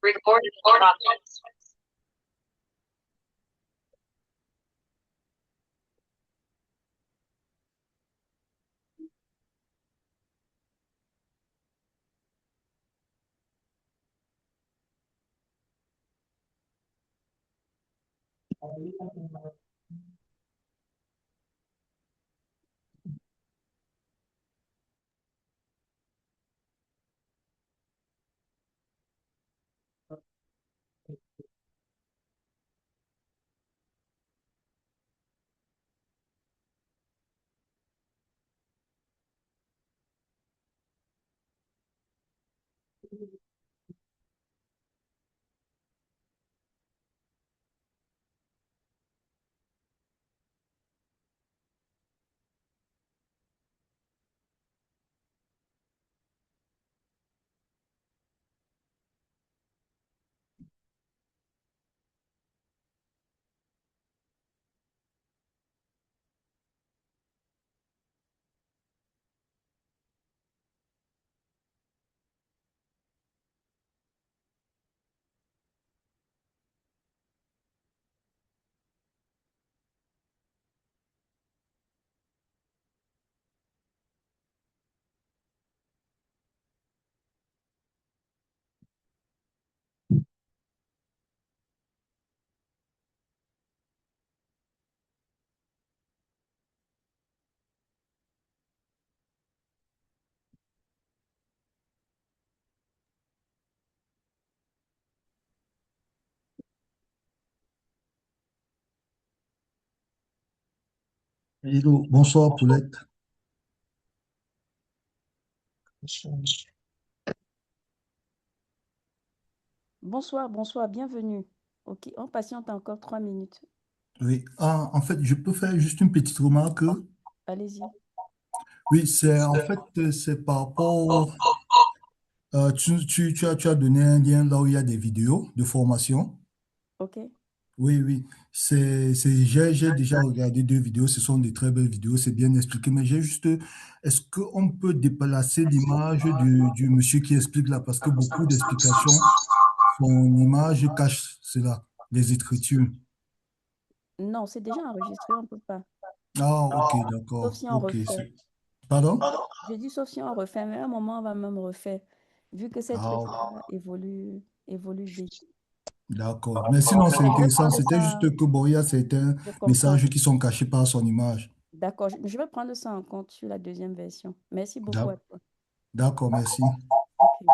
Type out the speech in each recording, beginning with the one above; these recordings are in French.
Recorded in progress. Hello, bonsoir Paulette. Bonsoir, bonsoir, bienvenue. Ok, on patiente encore 3 minutes. Oui, en fait, je peux faire juste une petite remarque. Allez-y. Oui, c'est par rapport, tu as donné un lien là où il y a des vidéos de formation. Ok. Oui, oui, j'ai déjà regardé deux vidéos, ce sont des très belles vidéos, c'est bien expliqué, mais est-ce qu'on peut déplacer l'image du monsieur qui explique là, parce que beaucoup d'explications, son image cache cela, les écritures. Non, c'est déjà enregistré, on ne peut pas. Ah, ok, Sauf d'accord, si on ok. refait. Pardon? Je dis sauf si on refait, mais à un moment, on va même refaire, vu que ces Ah, trucs-là évoluent vite. d'accord. Mais sinon, c'est Je vais intéressant. prendre C'était juste ça, que bon, il y a certains je comprends. messages qui sont cachés par son image. D'accord, je vais prendre ça en compte sur la deuxième version. Merci beaucoup à D'ac- toi. D'accord, merci. Ok.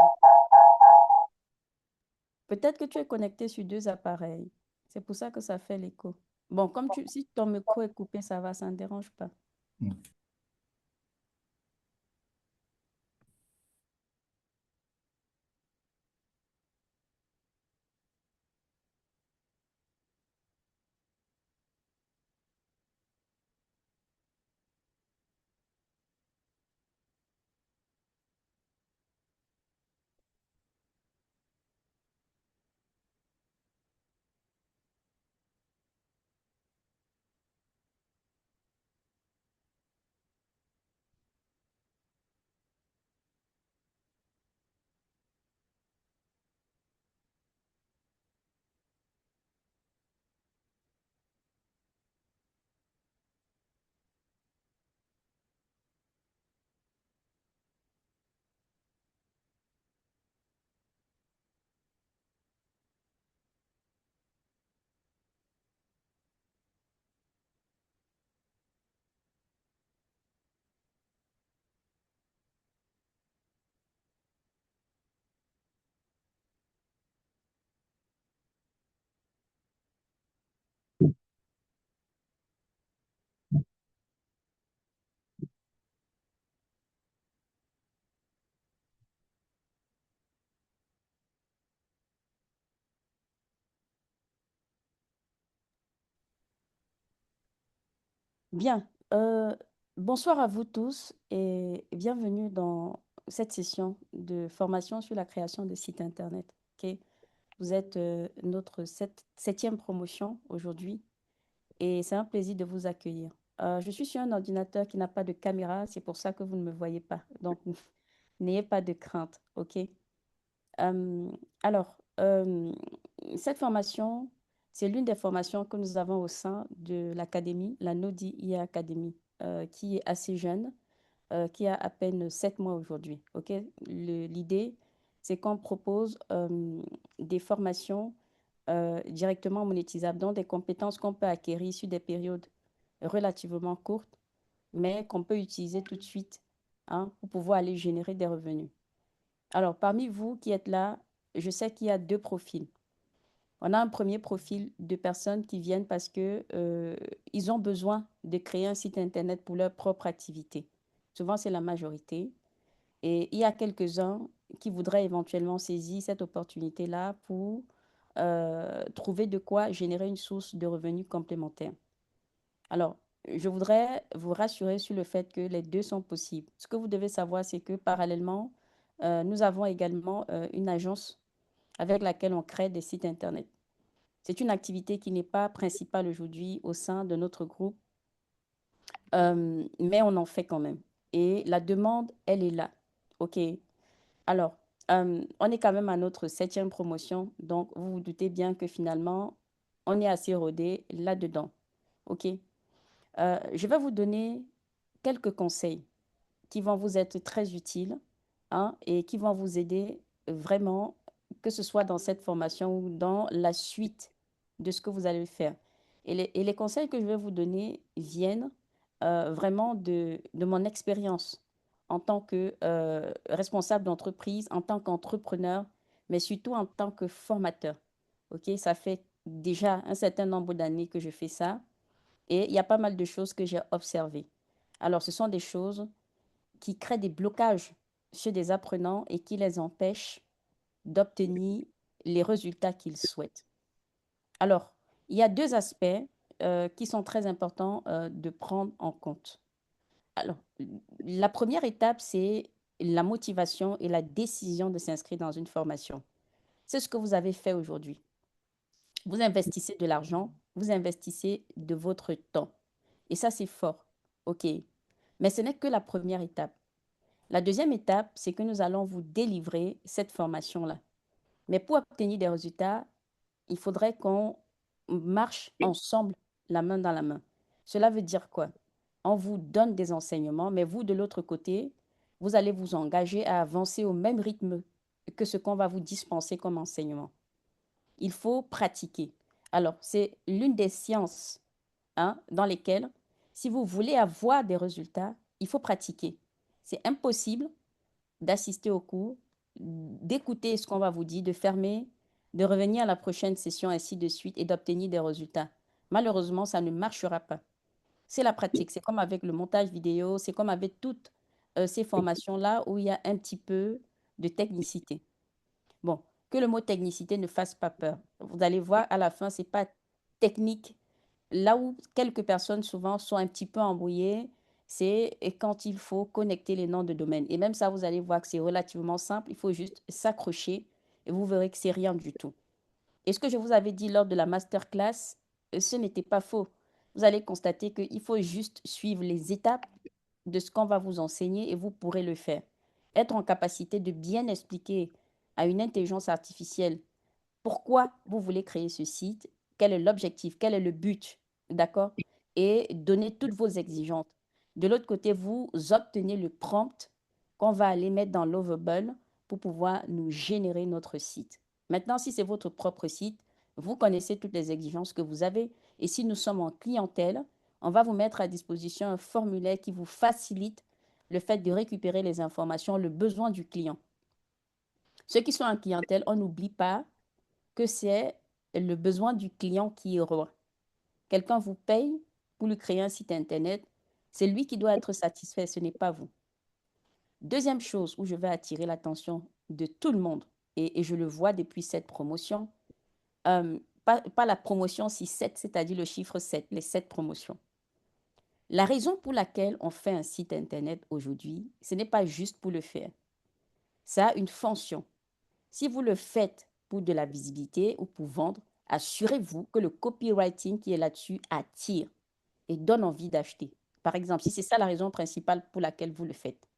Peut-être que tu es connecté sur deux appareils. C'est pour ça que ça fait l'écho. Bon, si ton micro est coupé, ça va, ça ne dérange pas. Bien, bonsoir à vous tous et bienvenue dans cette session de formation sur la création de sites Internet. Ok. Vous êtes notre septième promotion aujourd'hui et c'est un plaisir de vous accueillir. Je suis sur un ordinateur qui n'a pas de caméra, c'est pour ça que vous ne me voyez pas. Donc, n'ayez pas de crainte, ok? Euh, alors, cette formation, c'est l'une des formations que nous avons au sein de l'académie, la Nodi IA Academy, qui est assez jeune, qui a à peine 7 mois aujourd'hui. Ok. L'idée, c'est qu'on propose des formations directement monétisables, donc des compétences qu'on peut acquérir sur des périodes relativement courtes, mais qu'on peut utiliser tout de suite, hein, pour pouvoir aller générer des revenus. Alors, parmi vous qui êtes là, je sais qu'il y a deux profils. On a un premier profil de personnes qui viennent parce que ils ont besoin de créer un site internet pour leur propre activité. Souvent, c'est la majorité. Et il y a quelques-uns qui voudraient éventuellement saisir cette opportunité-là pour trouver de quoi générer une source de revenus complémentaire. Alors, je voudrais vous rassurer sur le fait que les deux sont possibles. Ce que vous devez savoir, c'est que parallèlement, nous avons également une agence avec laquelle on crée des sites Internet. C'est une activité qui n'est pas principale aujourd'hui au sein de notre groupe, mais on en fait quand même. Et la demande, elle est là. OK. Alors, on est quand même à notre 7e promotion, donc vous vous doutez bien que finalement, on est assez rodé là-dedans. OK. Je vais vous donner quelques conseils qui vont vous être très utiles, hein, et qui vont vous aider vraiment, que ce soit dans cette formation ou dans la suite de ce que vous allez faire. Et les conseils que je vais vous donner viennent vraiment de mon expérience en tant que responsable d'entreprise, en tant qu'entrepreneur, mais surtout en tant que formateur. OK, ça fait déjà un certain nombre d'années que je fais ça et il y a pas mal de choses que j'ai observées. Alors, ce sont des choses qui créent des blocages chez des apprenants et qui les empêchent d'obtenir les résultats qu'ils souhaitent. Alors, il y a deux aspects qui sont très importants de prendre en compte. Alors, la première étape, c'est la motivation et la décision de s'inscrire dans une formation. C'est ce que vous avez fait aujourd'hui. Vous investissez de l'argent, vous investissez de votre temps. Et ça, c'est fort. OK. Mais ce n'est que la première étape. La deuxième étape, c'est que nous allons vous délivrer cette formation-là. Mais pour obtenir des résultats, il faudrait qu'on marche ensemble, la main dans la main. Cela veut dire quoi? On vous donne des enseignements, mais vous, de l'autre côté, vous allez vous engager à avancer au même rythme que ce qu'on va vous dispenser comme enseignement. Il faut pratiquer. Alors, c'est l'une des sciences, hein, dans lesquelles, si vous voulez avoir des résultats, il faut pratiquer. C'est impossible d'assister au cours, d'écouter ce qu'on va vous dire, de fermer, de revenir à la prochaine session, ainsi de suite, et d'obtenir des résultats. Malheureusement, ça ne marchera pas. C'est la pratique. C'est comme avec le montage vidéo, c'est comme avec toutes ces formations-là où il y a un petit peu de technicité. Bon, que le mot technicité ne fasse pas peur. Vous allez voir, à la fin, c'est pas technique. Là où quelques personnes souvent sont un petit peu embrouillées, c'est quand il faut connecter les noms de domaine. Et même ça, vous allez voir que c'est relativement simple. Il faut juste s'accrocher et vous verrez que c'est rien du tout. Et ce que je vous avais dit lors de la masterclass, ce n'était pas faux. Vous allez constater qu'il faut juste suivre les étapes de ce qu'on va vous enseigner et vous pourrez le faire. Être en capacité de bien expliquer à une intelligence artificielle pourquoi vous voulez créer ce site, quel est l'objectif, quel est le but, d'accord? Et donner toutes vos exigences. De l'autre côté, vous obtenez le prompt qu'on va aller mettre dans Lovable pour pouvoir nous générer notre site. Maintenant, si c'est votre propre site, vous connaissez toutes les exigences que vous avez. Et si nous sommes en clientèle, on va vous mettre à disposition un formulaire qui vous facilite le fait de récupérer les informations, le besoin du client. Ceux qui sont en clientèle, on n'oublie pas que c'est le besoin du client qui est roi. Quelqu'un vous paye pour lui créer un site Internet, c'est lui qui doit être satisfait, ce n'est pas vous. Deuxième chose où je vais attirer l'attention de tout le monde, et je le vois depuis cette promotion, pas la promotion 6-7, c'est-à-dire le chiffre 7, les 7 promotions. La raison pour laquelle on fait un site Internet aujourd'hui, ce n'est pas juste pour le faire. Ça a une fonction. Si vous le faites pour de la visibilité ou pour vendre, assurez-vous que le copywriting qui est là-dessus attire et donne envie d'acheter. Par exemple, si c'est ça la raison principale pour laquelle vous le faites.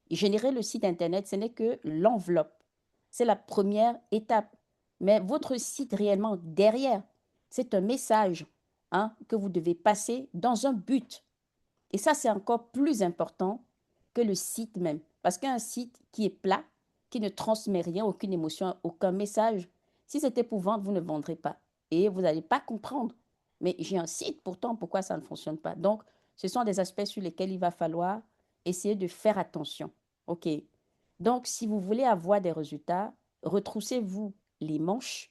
Et générer le site Internet, ce n'est que l'enveloppe. C'est la première étape. Mais votre site réellement derrière, c'est un message hein, que vous devez passer dans un but. Et ça, c'est encore plus important que le site même. Parce qu'un site qui est plat, qui ne transmet rien, aucune émotion, aucun message, si c'était pour vendre, vous ne vendrez pas. Et vous n'allez pas comprendre. Mais j'ai un site, pourtant, pourquoi ça ne fonctionne pas? Donc, ce sont des aspects sur lesquels il va falloir essayer de faire attention. OK. Donc, si vous voulez avoir des résultats, retroussez-vous les manches.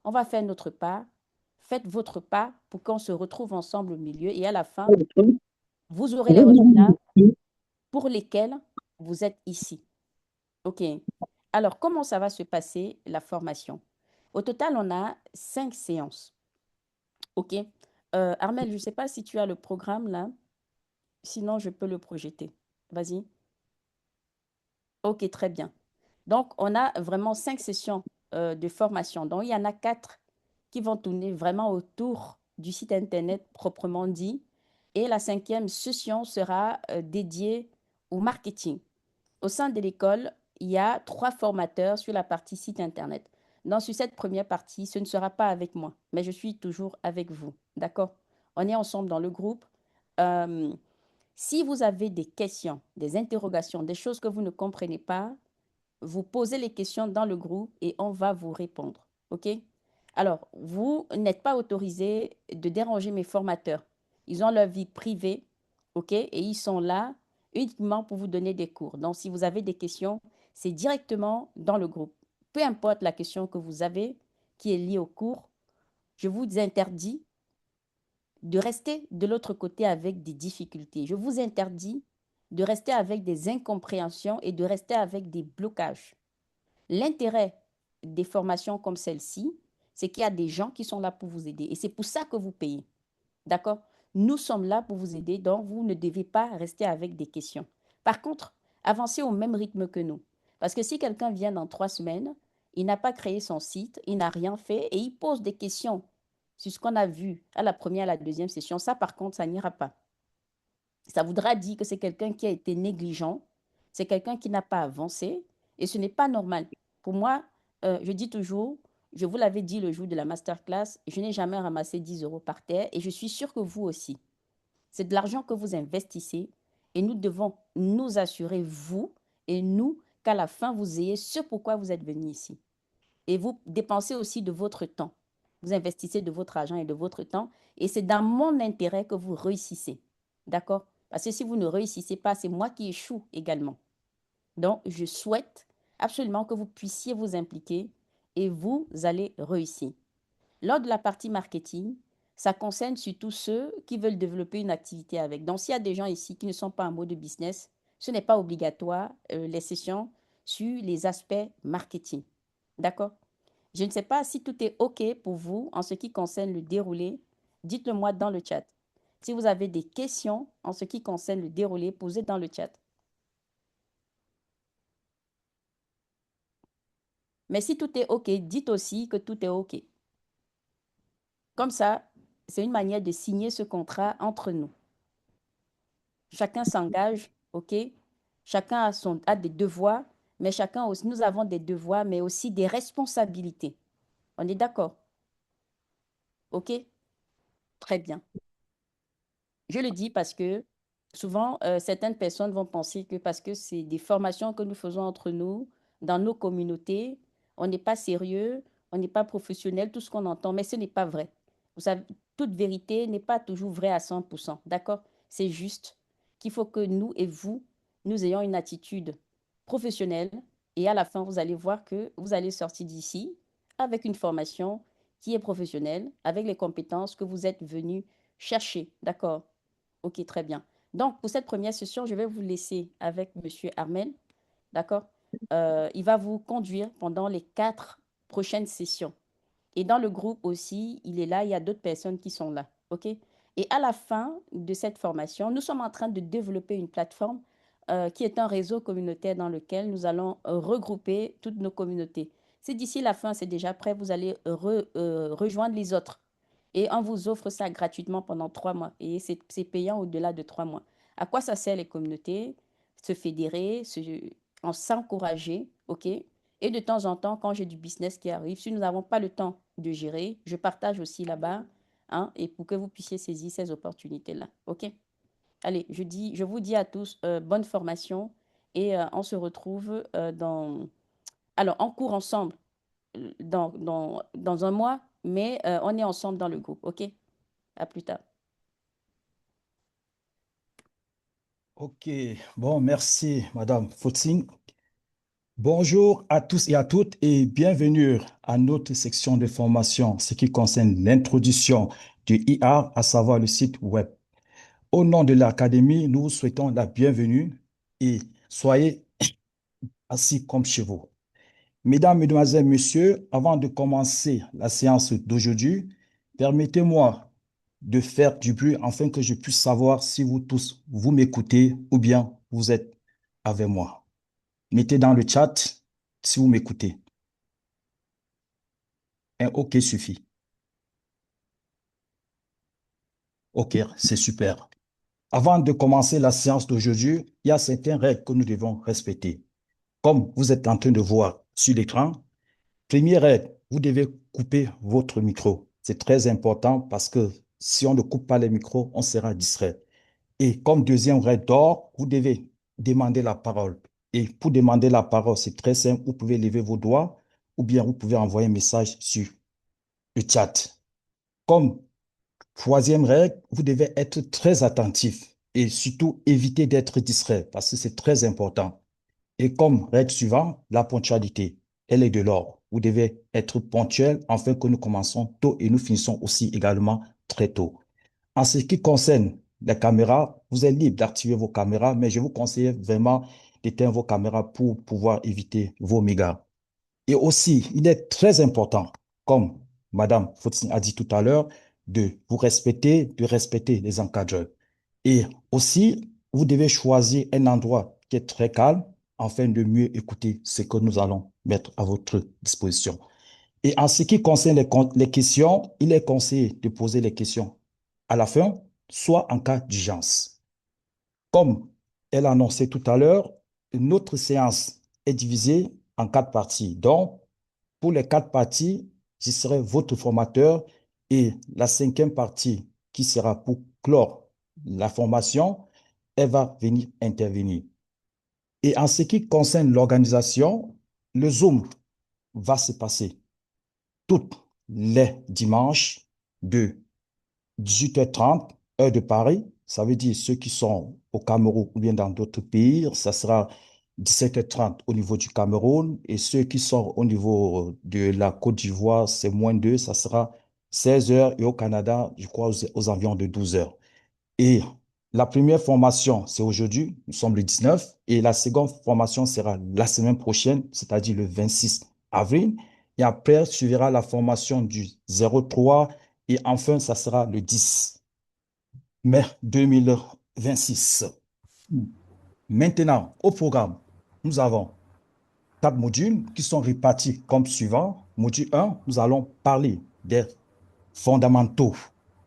On va faire notre pas. Faites votre pas pour qu'on se retrouve ensemble au milieu. Et à la fin, vous aurez les résultats pour lesquels vous êtes ici. OK. Alors, comment ça va se passer, la formation? Au total, on a 5 séances. OK. Armel, je ne sais pas si tu as le programme là. Sinon, je peux le projeter. Vas-y. OK, très bien. Donc, on a vraiment 5 sessions de formation. Donc, il y en a 4 qui vont tourner vraiment autour du site Internet proprement dit. Et la 5e session sera dédiée au marketing. Au sein de l'école, il y a 3 formateurs sur la partie site Internet. Donc, sur cette première partie, ce ne sera pas avec moi, mais je suis toujours avec vous. D'accord? On est ensemble dans le groupe. Euh, Si vous avez des questions, des interrogations, des choses que vous ne comprenez pas, vous posez les questions dans le groupe et on va vous répondre. OK? Alors, vous n'êtes pas autorisé de déranger mes formateurs. Ils ont leur vie privée, OK? Et ils sont là uniquement pour vous donner des cours. Donc, si vous avez des questions, c'est directement dans le groupe. Peu importe la question que vous avez qui est liée au cours, je vous interdis de rester de l'autre côté avec des difficultés. Je vous interdis de rester avec des incompréhensions et de rester avec des blocages. L'intérêt des formations comme celle-ci, c'est qu'il y a des gens qui sont là pour vous aider. Et c'est pour ça que vous payez. D'accord? Nous sommes là pour vous aider, donc vous ne devez pas rester avec des questions. Par contre, avancez au même rythme que nous. Parce que si quelqu'un vient dans 3 semaines, il n'a pas créé son site, il n'a rien fait et il pose des questions sur ce qu'on a vu à la première, à la deuxième session, ça par contre, ça n'ira pas. Ça voudra dire que c'est quelqu'un qui a été négligent, c'est quelqu'un qui n'a pas avancé et ce n'est pas normal. Pour moi, je dis toujours, je vous l'avais dit le jour de la masterclass, je n'ai jamais ramassé 10 euros par terre et je suis sûre que vous aussi. C'est de l'argent que vous investissez et nous devons nous assurer, vous et nous, qu'à la fin, vous ayez ce pourquoi vous êtes venu ici. Et vous dépensez aussi de votre temps. Vous investissez de votre argent et de votre temps. Et c'est dans mon intérêt que vous réussissez. D'accord? Parce que si vous ne réussissez pas, c'est moi qui échoue également. Donc, je souhaite absolument que vous puissiez vous impliquer et vous allez réussir. Lors de la partie marketing, ça concerne surtout ceux qui veulent développer une activité avec. Donc, s'il y a des gens ici qui ne sont pas en mode business, ce n'est pas obligatoire les sessions sur les aspects marketing. D'accord? Je ne sais pas si tout est OK pour vous en ce qui concerne le déroulé. Dites-le moi dans le chat. Si vous avez des questions en ce qui concerne le déroulé, posez dans le chat. Mais si tout est OK, dites aussi que tout est OK. Comme ça, c'est une manière de signer ce contrat entre nous. Chacun s'engage, OK? Chacun a des devoirs, mais chacun aussi, nous avons des devoirs, mais aussi des responsabilités. On est d'accord? OK? Très bien. Je le dis parce que souvent, certaines personnes vont penser que parce que c'est des formations que nous faisons entre nous, dans nos communautés, on n'est pas sérieux, on n'est pas professionnel, tout ce qu'on entend, mais ce n'est pas vrai. Vous savez, toute vérité n'est pas toujours vraie à 100%, d'accord? C'est juste qu'il faut que nous et vous, nous ayons une attitude professionnelle et à la fin, vous allez voir que vous allez sortir d'ici avec une formation qui est professionnelle, avec les compétences que vous êtes venu chercher, d'accord? Ok, très bien. Donc, pour cette première session, je vais vous laisser avec Monsieur Armel, d'accord? Il va vous conduire pendant les 4 prochaines sessions. Et dans le groupe aussi, il est là, il y a d'autres personnes qui sont là, ok? Et à la fin de cette formation, nous sommes en train de développer une plateforme qui est un réseau communautaire dans lequel nous allons regrouper toutes nos communautés. Si d'ici la fin, c'est déjà prêt, vous allez rejoindre les autres. Et on vous offre ça gratuitement pendant 3 mois. Et c'est payant au-delà de 3 mois. À quoi ça sert les communautés? Se fédérer, s'encourager, OK? Et de temps en temps, quand j'ai du business qui arrive, si nous n'avons pas le temps de gérer, je partage aussi là-bas, hein, et pour que vous puissiez saisir ces opportunités-là. OK? Allez, je vous dis à tous bonne formation et on se retrouve alors, on court ensemble dans un mois, mais on est ensemble dans le groupe. OK? À plus tard. Ok, bon, merci, Madame Foutsing. Bonjour à tous et à toutes et bienvenue à notre section de formation, ce qui concerne l'introduction du IA, à savoir le site web. Au nom de l'Académie, nous vous souhaitons la bienvenue et soyez assis comme chez vous. Mesdames, Mesdemoiselles, Messieurs, avant de commencer la séance d'aujourd'hui, permettez-moi de faire du bruit afin que je puisse savoir si vous tous, vous m'écoutez ou bien vous êtes avec moi. Mettez dans le chat si vous m'écoutez. Un OK suffit. OK, c'est super. Avant de commencer la séance d'aujourd'hui, il y a certaines règles que nous devons respecter. Comme vous êtes en train de voir sur l'écran, première règle, vous devez couper votre micro. C'est très important parce que si on ne coupe pas les micros, on sera distrait. Et comme deuxième règle d'or, vous devez demander la parole. Et pour demander la parole, c'est très simple. Vous pouvez lever vos doigts ou bien vous pouvez envoyer un message sur le chat. Comme troisième règle, vous devez être très attentif et surtout éviter d'être distrait parce que c'est très important. Et comme règle suivante, la ponctualité, elle est de l'or. Vous devez être ponctuel afin que nous commençons tôt et nous finissons aussi également très tôt. En ce qui concerne les caméras, vous êtes libre d'activer vos caméras, mais je vous conseille vraiment d'éteindre vos caméras pour pouvoir éviter vos mégas. Et aussi, il est très important, comme Madame Foutsing a dit tout à l'heure, de vous respecter, de respecter les encadreurs. Et aussi, vous devez choisir un endroit qui est très calme afin de mieux écouter ce que nous allons mettre à votre disposition. Et en ce qui concerne les questions, il est conseillé de poser les questions à la fin, soit en cas d'urgence. Comme elle a annoncé tout à l'heure, notre séance est divisée en 4 parties. Donc, pour les 4 parties, je serai votre formateur et la 5e partie qui sera pour clore la formation, elle va venir intervenir. Et en ce qui concerne l'organisation, le Zoom va se passer tous les dimanches de 18h30, heure de Paris. Ça veut dire ceux qui sont au Cameroun ou bien dans d'autres pays, ça sera 17h30 au niveau du Cameroun. Et ceux qui sont au niveau de la Côte d'Ivoire, c'est -2, ça sera 16h. Et au Canada, je crois aux environs de 12h. Et la première formation, c'est aujourd'hui, nous sommes le 19, et la seconde formation sera la semaine prochaine, c'est-à-dire le 26 avril. Et après, suivra la formation du 03, et enfin, ça sera le 10 mai 2026. Maintenant, au programme, nous avons 4 modules qui sont répartis comme suivant. Module 1, nous allons parler des fondamentaux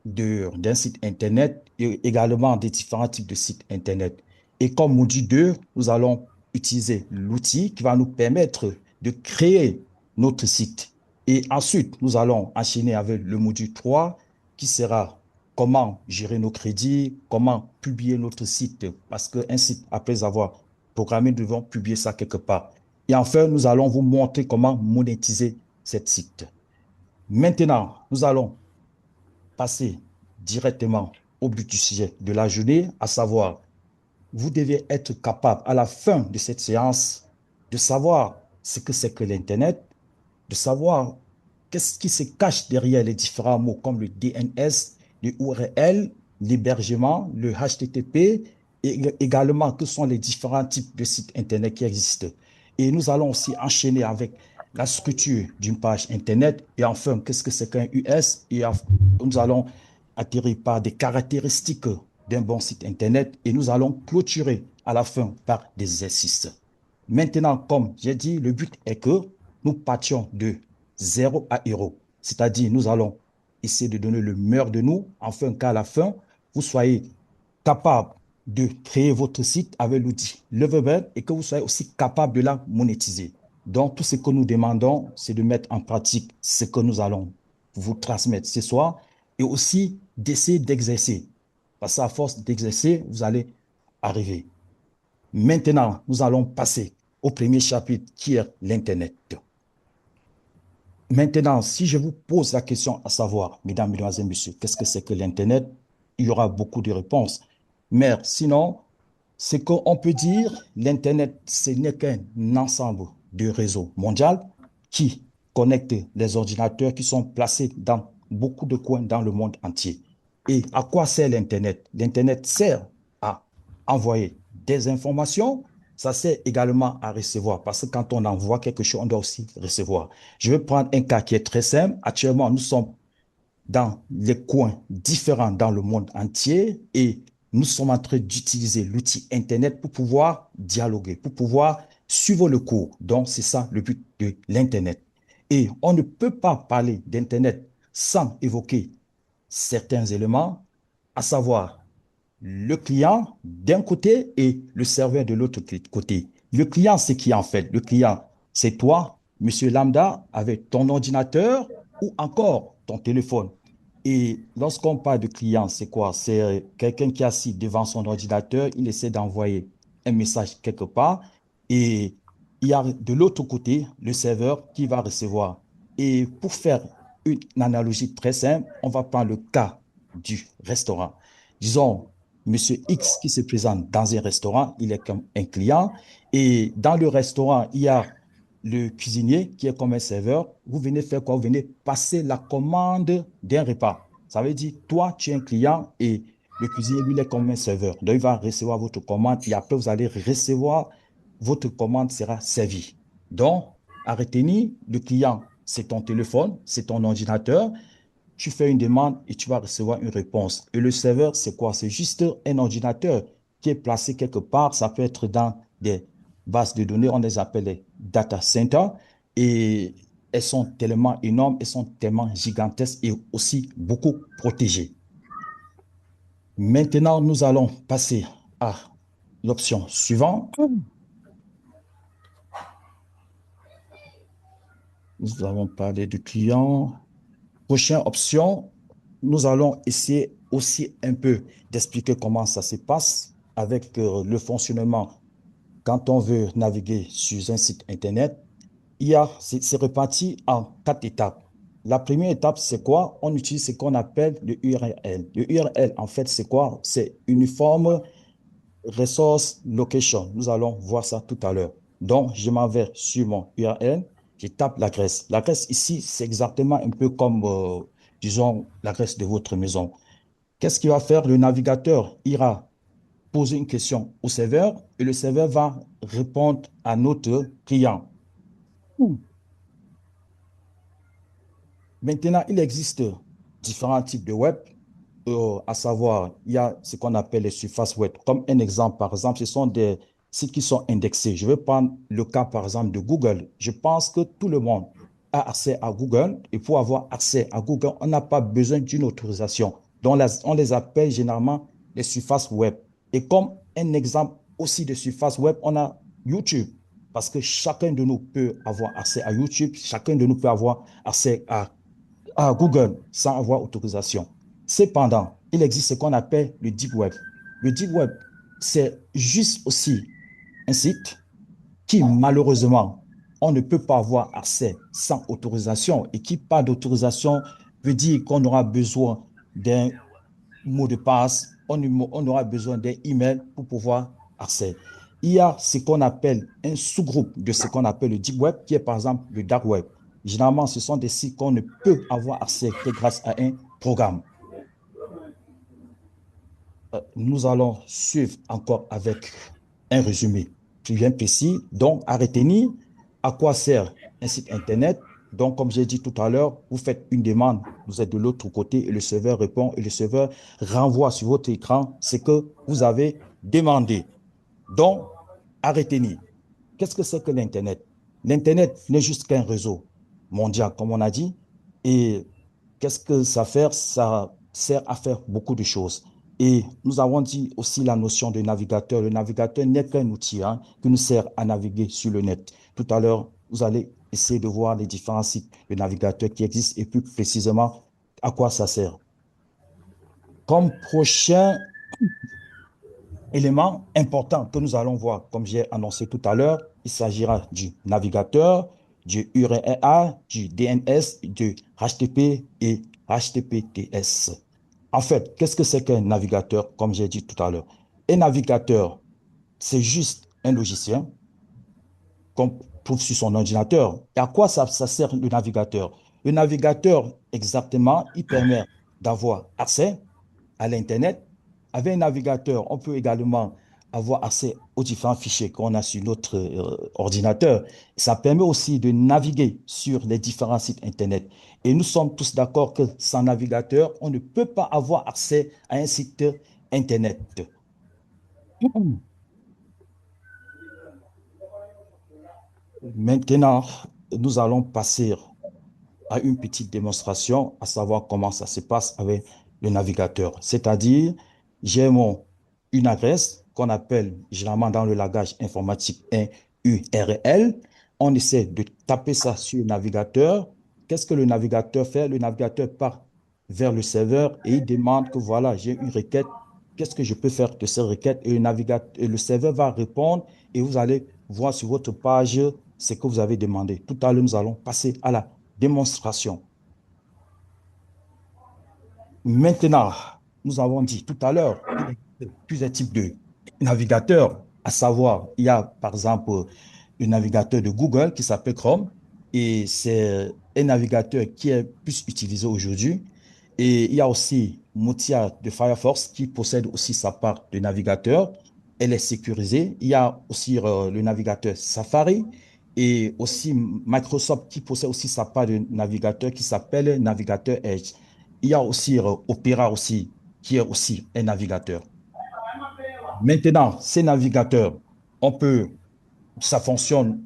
d'un site Internet et également des différents types de sites Internet. Et comme module 2, nous allons utiliser l'outil qui va nous permettre de créer notre site. Et ensuite, nous allons enchaîner avec le module 3 qui sera comment gérer nos crédits, comment publier notre site, parce qu'un site, après avoir programmé, nous devons publier ça quelque part. Et enfin, nous allons vous montrer comment monétiser cette site. Maintenant, nous allons passer directement au but du sujet de la journée, à savoir, vous devez être capable à la fin de cette séance de savoir ce que c'est que l'Internet, de savoir qu'est-ce qui se cache derrière les différents mots comme le DNS, le URL, l'hébergement, le HTTP, et également que sont les différents types de sites Internet qui existent. Et nous allons aussi enchaîner avec la structure d'une page Internet et enfin, qu'est-ce que c'est qu'un US et nous allons atterrir par des caractéristiques d'un bon site Internet et nous allons clôturer à la fin par des exercices. Maintenant, comme j'ai dit, le but est que nous partions de 0 à héros. C'est-à-dire, nous allons essayer de donner le meilleur de nous, afin qu'à la fin, vous soyez capable de créer votre site avec l'outil Loverbird et que vous soyez aussi capable de la monétiser. Donc, tout ce que nous demandons, c'est de mettre en pratique ce que nous allons vous transmettre ce soir et aussi d'essayer d'exercer. Parce qu'à force d'exercer, vous allez arriver. Maintenant, nous allons passer au premier chapitre qui est l'Internet. Maintenant, si je vous pose la question à savoir, mesdames, mesdemoiselles, messieurs, qu'est-ce que c'est que l'Internet? Il y aura beaucoup de réponses. Mais sinon, c'est qu'on peut dire, l'Internet, ce n'est qu'un ensemble de réseaux mondiaux qui connectent les ordinateurs qui sont placés dans beaucoup de coins dans le monde entier. Et à quoi sert l'Internet? L'Internet sert à envoyer des informations, ça sert également à recevoir, parce que quand on envoie quelque chose, on doit aussi recevoir. Je vais prendre un cas qui est très simple. Actuellement, nous sommes dans les coins différents dans le monde entier et nous sommes en train d'utiliser l'outil Internet pour pouvoir dialoguer, pour pouvoir suivre le cours. Donc, c'est ça le but de l'Internet. Et on ne peut pas parler d'Internet sans évoquer certains éléments, à savoir le client d'un côté et le serveur de l'autre côté. Le client, c'est qui en fait? Le client, c'est toi, monsieur Lambda, avec ton ordinateur ou encore ton téléphone. Et lorsqu'on parle de client, c'est quoi? C'est quelqu'un qui est assis devant son ordinateur, il essaie d'envoyer un message quelque part et il y a de l'autre côté le serveur qui va recevoir. Et pour faire une analogie très simple, on va prendre le cas du restaurant. Disons, Monsieur X qui se présente dans un restaurant, il est comme un client et dans le restaurant, il y a le cuisinier qui est comme un serveur. Vous venez faire quoi? Vous venez passer la commande d'un repas. Ça veut dire, toi, tu es un client et le cuisinier, lui, il est comme un serveur. Donc, il va recevoir votre commande et après, vous allez recevoir, votre commande sera servie. Donc, à retenir, le client, c'est ton téléphone, c'est ton ordinateur. Tu fais une demande et tu vas recevoir une réponse. Et le serveur, c'est quoi? C'est juste un ordinateur qui est placé quelque part. Ça peut être dans des bases de données, on les appelle les data centers. Et elles sont tellement énormes, elles sont tellement gigantesques et aussi beaucoup protégées. Maintenant, nous allons passer à l'option suivante. Nous avons parlé du client. Prochaine option, nous allons essayer aussi un peu d'expliquer comment ça se passe avec le fonctionnement. Quand on veut naviguer sur un site Internet, c'est réparti en 4 étapes. La première étape, c'est quoi? On utilise ce qu'on appelle le URL. Le URL, en fait, c'est quoi? C'est Uniform Resource Location. Nous allons voir ça tout à l'heure. Donc, je m'en vais sur mon URL, je tape l'adresse. L'adresse ici, c'est exactement un peu comme, disons, l'adresse de votre maison. Qu'est-ce qu'il va faire? Le navigateur ira poser une question au serveur et le serveur va répondre à notre client. Maintenant, il existe différents types de web, à savoir, il y a ce qu'on appelle les surfaces web. Comme un exemple, par exemple, ce sont des sites qui sont indexés. Je vais prendre le cas, par exemple, de Google. Je pense que tout le monde a accès à Google et pour avoir accès à Google, on n'a pas besoin d'une autorisation. Donc, on les appelle généralement les surfaces web. Et comme un exemple aussi de surface web, on a YouTube. Parce que chacun de nous peut avoir accès à YouTube, chacun de nous peut avoir accès à Google sans avoir autorisation. Cependant, il existe ce qu'on appelle le Deep Web. Le Deep Web, c'est juste aussi un site qui, malheureusement, on ne peut pas avoir accès sans autorisation et qui, pas d'autorisation, veut dire qu'on aura besoin d'un mot de passe, on aura besoin d'un email pour pouvoir accéder. Il y a ce qu'on appelle un sous-groupe de ce qu'on appelle le Deep Web, qui est par exemple le Dark Web. Généralement, ce sont des sites qu'on ne peut avoir accès que grâce à un programme. Nous allons suivre encore avec un résumé bien précis. Donc, à retenir, à quoi sert un site Internet? Donc, comme j'ai dit tout à l'heure, vous faites une demande, vous êtes de l'autre côté et le serveur répond et le serveur renvoie sur votre écran ce que vous avez demandé. Donc, à retenir, qu'est-ce que c'est que l'Internet? L'Internet n'est juste qu'un réseau mondial, comme on a dit. Et qu'est-ce que ça fait? Ça sert à faire beaucoup de choses. Et nous avons dit aussi la notion de navigateur. Le navigateur n'est qu'un outil qui nous sert à naviguer sur le net. Tout à l'heure, vous allez essayer de voir les différents sites de navigateurs qui existent et plus précisément à quoi ça sert. Comme prochain élément important que nous allons voir, comme j'ai annoncé tout à l'heure, il s'agira du navigateur, du URL, du DNS, du HTTP et HTTPS. En fait, qu'est-ce que c'est qu'un navigateur, comme j'ai dit tout à l'heure? Un navigateur, c'est juste un logiciel qu'on trouve sur son ordinateur. Et à quoi ça sert le navigateur? Le navigateur, exactement, il permet d'avoir accès à l'Internet. Avec un navigateur, on peut également avoir accès aux différents fichiers qu'on a sur notre ordinateur. Ça permet aussi de naviguer sur les différents sites Internet. Et nous sommes tous d'accord que sans navigateur, on ne peut pas avoir accès à un site Internet. Maintenant, nous allons passer à une petite démonstration, à savoir comment ça se passe avec le navigateur. C'est-à-dire, j'ai une adresse qu'on appelle généralement dans le langage informatique un URL. On essaie de taper ça sur le navigateur. Qu'est-ce que le navigateur fait? Le navigateur part vers le serveur et il demande que voilà, j'ai une requête. Qu'est-ce que je peux faire de cette requête? Et le serveur va répondre et vous allez voir sur votre page ce que vous avez demandé. Tout à l'heure, nous allons passer à la démonstration. Maintenant, nous avons dit tout à l'heure qu'il existe plusieurs types de navigateurs, à savoir, il y a par exemple le navigateur de Google qui s'appelle Chrome, et c'est un navigateur qui est plus utilisé aujourd'hui. Et il y a aussi Mozilla de Firefox qui possède aussi sa part de navigateur. Elle est sécurisée. Il y a aussi le navigateur Safari et aussi Microsoft qui possède aussi sa part de navigateur qui s'appelle navigateur Edge. Il y a aussi Opera aussi, qui est aussi un navigateur. Maintenant, ces navigateurs, ça fonctionne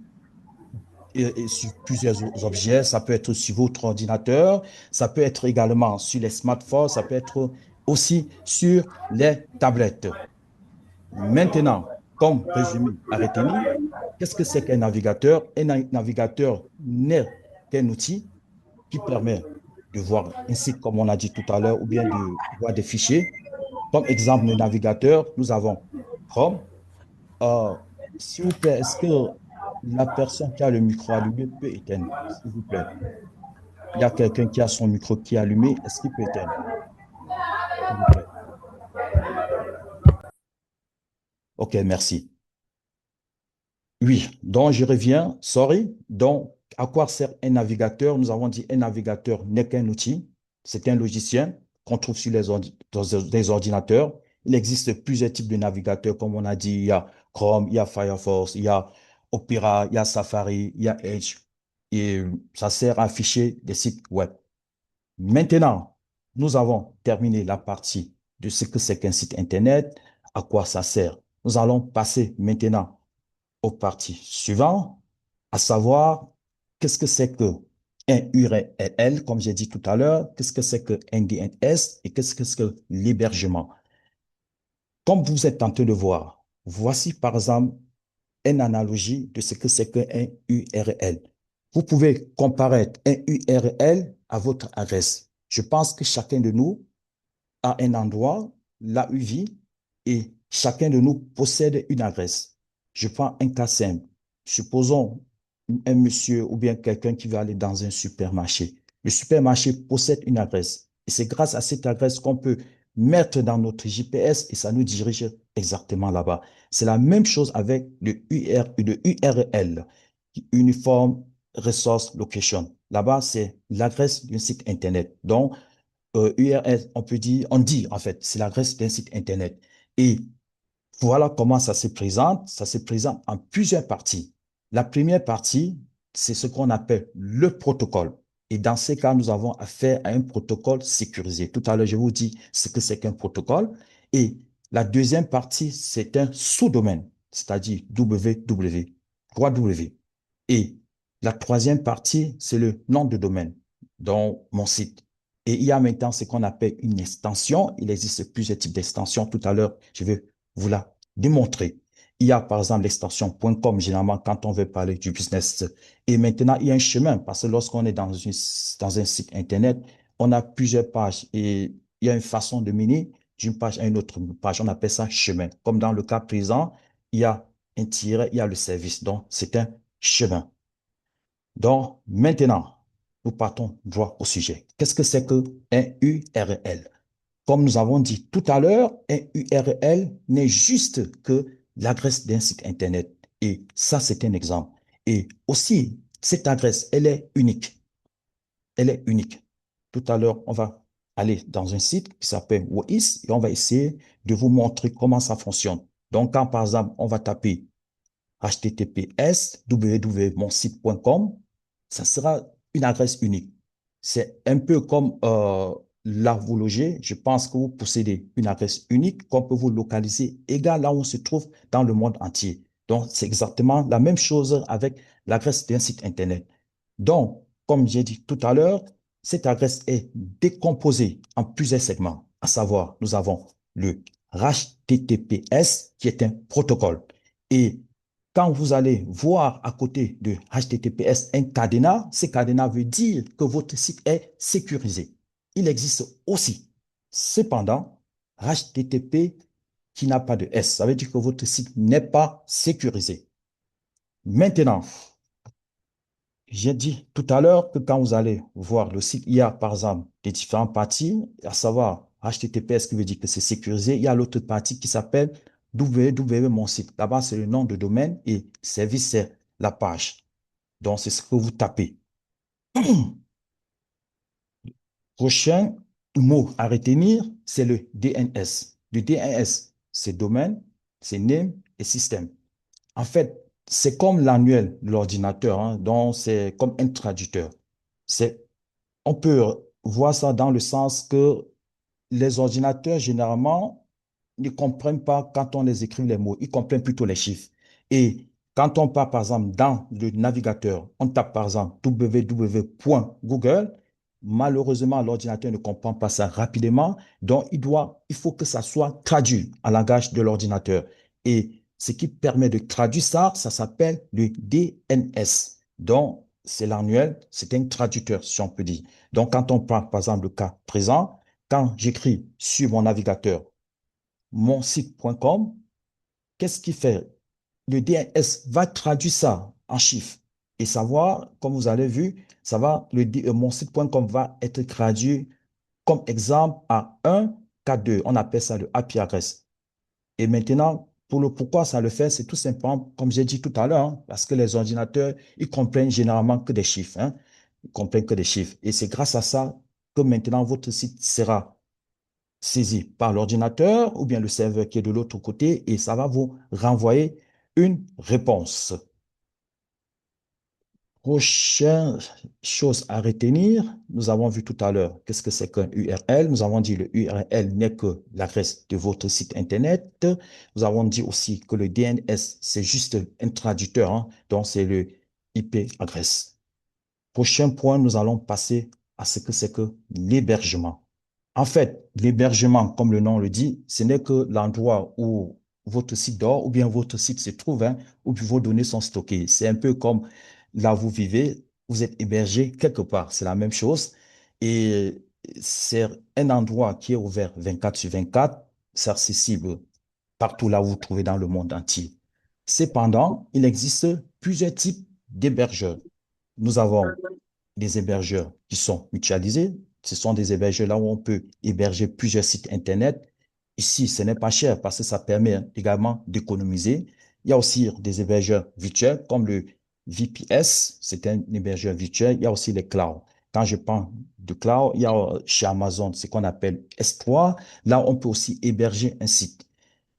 sur plusieurs objets. Ça peut être sur votre ordinateur, ça peut être également sur les smartphones, ça peut être aussi sur les tablettes. Maintenant, comme résumé à retenir, qu'est-ce que c'est qu'un navigateur? Un navigateur n'est qu'un outil qui permet de voir un site, comme on a dit tout à l'heure, ou bien de voir des fichiers. Comme exemple de navigateur, nous avons Chrome. Euh, S'il vous plaît, est-ce que la personne qui a le micro allumé peut éteindre, s'il vous plaît? Il y a quelqu'un qui a son micro qui est allumé. Est-ce qu'il peut éteindre, s'il vous plaît? OK, merci. Oui, donc je reviens, sorry. Donc, à quoi sert un navigateur? Nous avons dit un navigateur n'est qu'un outil. C'est un logiciel qu'on trouve sur les ordinateurs. Il existe plusieurs types de navigateurs, comme on a dit. Il y a Chrome, il y a Firefox, il y a Opera, il y a Safari, il y a Edge. Et ça sert à afficher des sites web. Maintenant, nous avons terminé la partie de ce que c'est qu'un site Internet, à quoi ça sert. Nous allons passer maintenant aux parties suivantes, à savoir qu'est-ce que c'est que un URL, comme j'ai dit tout à l'heure, qu'est-ce que c'est que un DNS et qu'est-ce que c'est que l'hébergement. Comme vous êtes en train de voir, voici par exemple une analogie de ce que c'est qu'un URL. Vous pouvez comparer un URL à votre adresse. Je pense que chacun de nous a un endroit, là où il vit, et chacun de nous possède une adresse. Je prends un cas simple. Supposons un monsieur ou bien quelqu'un qui va aller dans un supermarché. Le supermarché possède une adresse. Et c'est grâce à cette adresse qu'on peut mettre dans notre GPS et ça nous dirige exactement là-bas. C'est la même chose avec le URL, Uniform Resource Location. Là-bas, c'est l'adresse d'un site Internet. Donc, URL, on dit en fait, c'est l'adresse d'un site Internet. Et voilà comment ça se présente. Ça se présente en plusieurs parties. La première partie, c'est ce qu'on appelle le protocole. Et dans ces cas, nous avons affaire à un protocole sécurisé. Tout à l'heure, je vous dis ce que c'est qu'un protocole. Et la deuxième partie, c'est un sous-domaine, c'est-à-dire www, 3W. Et la troisième partie, c'est le nom de domaine, donc mon site. Et il y a maintenant ce qu'on appelle une extension. Il existe plusieurs types d'extensions. Tout à l'heure, je vais vous la démontrer. Il y a par exemple l'extension .com, généralement quand on veut parler du business. Et maintenant, il y a un chemin parce que lorsqu'on est dans un site Internet, on a plusieurs pages et il y a une façon de mener d'une page à une autre page. On appelle ça chemin. Comme dans le cas présent, il y a un tiret, il y a le service. Donc, c'est un chemin. Donc, maintenant, nous partons droit au sujet. Qu'est-ce que c'est qu'un URL? Comme nous avons dit tout à l'heure, un URL n'est juste que l'adresse d'un site Internet. Et ça, c'est un exemple. Et aussi, cette adresse, elle est unique. Elle est unique. Tout à l'heure, on va aller dans un site qui s'appelle WHOIS et on va essayer de vous montrer comment ça fonctionne. Donc, quand par exemple, on va taper https www.monsite.com, ça sera une adresse unique. C'est un peu comme là vous logez. Je pense que vous possédez une adresse unique qu'on peut vous localiser égal là où on se trouve dans le monde entier. Donc, c'est exactement la même chose avec l'adresse d'un site Internet. Donc, comme j'ai dit tout à l'heure, cette adresse est décomposée en plusieurs segments. À savoir, nous avons le HTTPS qui est un protocole. Et quand vous allez voir à côté de HTTPS un cadenas, ce cadenas veut dire que votre site est sécurisé. Il existe aussi. Cependant, HTTP qui n'a pas de S, ça veut dire que votre site n'est pas sécurisé. Maintenant, j'ai dit tout à l'heure que quand vous allez voir le site, il y a par exemple des différentes parties, à savoir HTTPS qui veut dire que c'est sécurisé. Il y a l'autre partie qui s'appelle www mon site. Là-bas, c'est le nom de domaine et service, c'est la page. Donc, c'est ce que vous tapez. Prochain mot à retenir, c'est le DNS. Le DNS, c'est domaine, c'est name et système. En fait, c'est comme l'annuel de l'ordinateur, hein, donc c'est comme un traducteur. On peut voir ça dans le sens que les ordinateurs, généralement, ne comprennent pas quand on les écrit les mots, ils comprennent plutôt les chiffres. Et quand on part, par exemple, dans le navigateur, on tape, par exemple, www.google, malheureusement, l'ordinateur ne comprend pas ça rapidement, donc il faut que ça soit traduit en langage de l'ordinateur. Et ce qui permet de traduire ça, ça s'appelle le DNS. Donc, c'est l'annuel, c'est un traducteur, si on peut dire. Donc, quand on prend, par exemple, le cas présent, quand j'écris sur mon navigateur monsite.com, qu'est-ce qu'il fait? Le DNS va traduire ça en chiffres et savoir, comme vous avez vu, monsite.com va être traduit comme exemple à 1 K2. On appelle ça le IP address. Et maintenant, pour le pourquoi ça le fait, c'est tout simplement, comme j'ai dit tout à l'heure, hein, parce que les ordinateurs, ils comprennent généralement que des chiffres. Hein. Ils comprennent que des chiffres. Et c'est grâce à ça que maintenant votre site sera saisi par l'ordinateur ou bien le serveur qui est de l'autre côté et ça va vous renvoyer une réponse. Prochaine chose à retenir, nous avons vu tout à l'heure qu'est-ce que c'est qu'un URL. Nous avons dit le URL n'est que l'adresse de votre site Internet. Nous avons dit aussi que le DNS, c'est juste un traducteur, hein, donc c'est le IP adresse. Prochain point, nous allons passer à ce que c'est que l'hébergement. En fait, l'hébergement, comme le nom le dit, ce n'est que l'endroit où votre site dort ou bien votre site se trouve, hein, où vos données sont stockées. C'est un peu comme là où vous vivez, vous êtes hébergé quelque part. C'est la même chose. Et c'est un endroit qui est ouvert 24 sur 24. C'est accessible partout là où vous vous trouvez dans le monde entier. Cependant, il existe plusieurs types d'hébergeurs. Nous avons des hébergeurs qui sont mutualisés. Ce sont des hébergeurs là où on peut héberger plusieurs sites Internet. Ici, ce n'est pas cher parce que ça permet également d'économiser. Il y a aussi des hébergeurs virtuels comme le VPS, c'est un hébergeur virtuel. Il y a aussi les clouds. Quand je parle de cloud, il y a chez Amazon ce qu'on appelle S3. Là, on peut aussi héberger un site.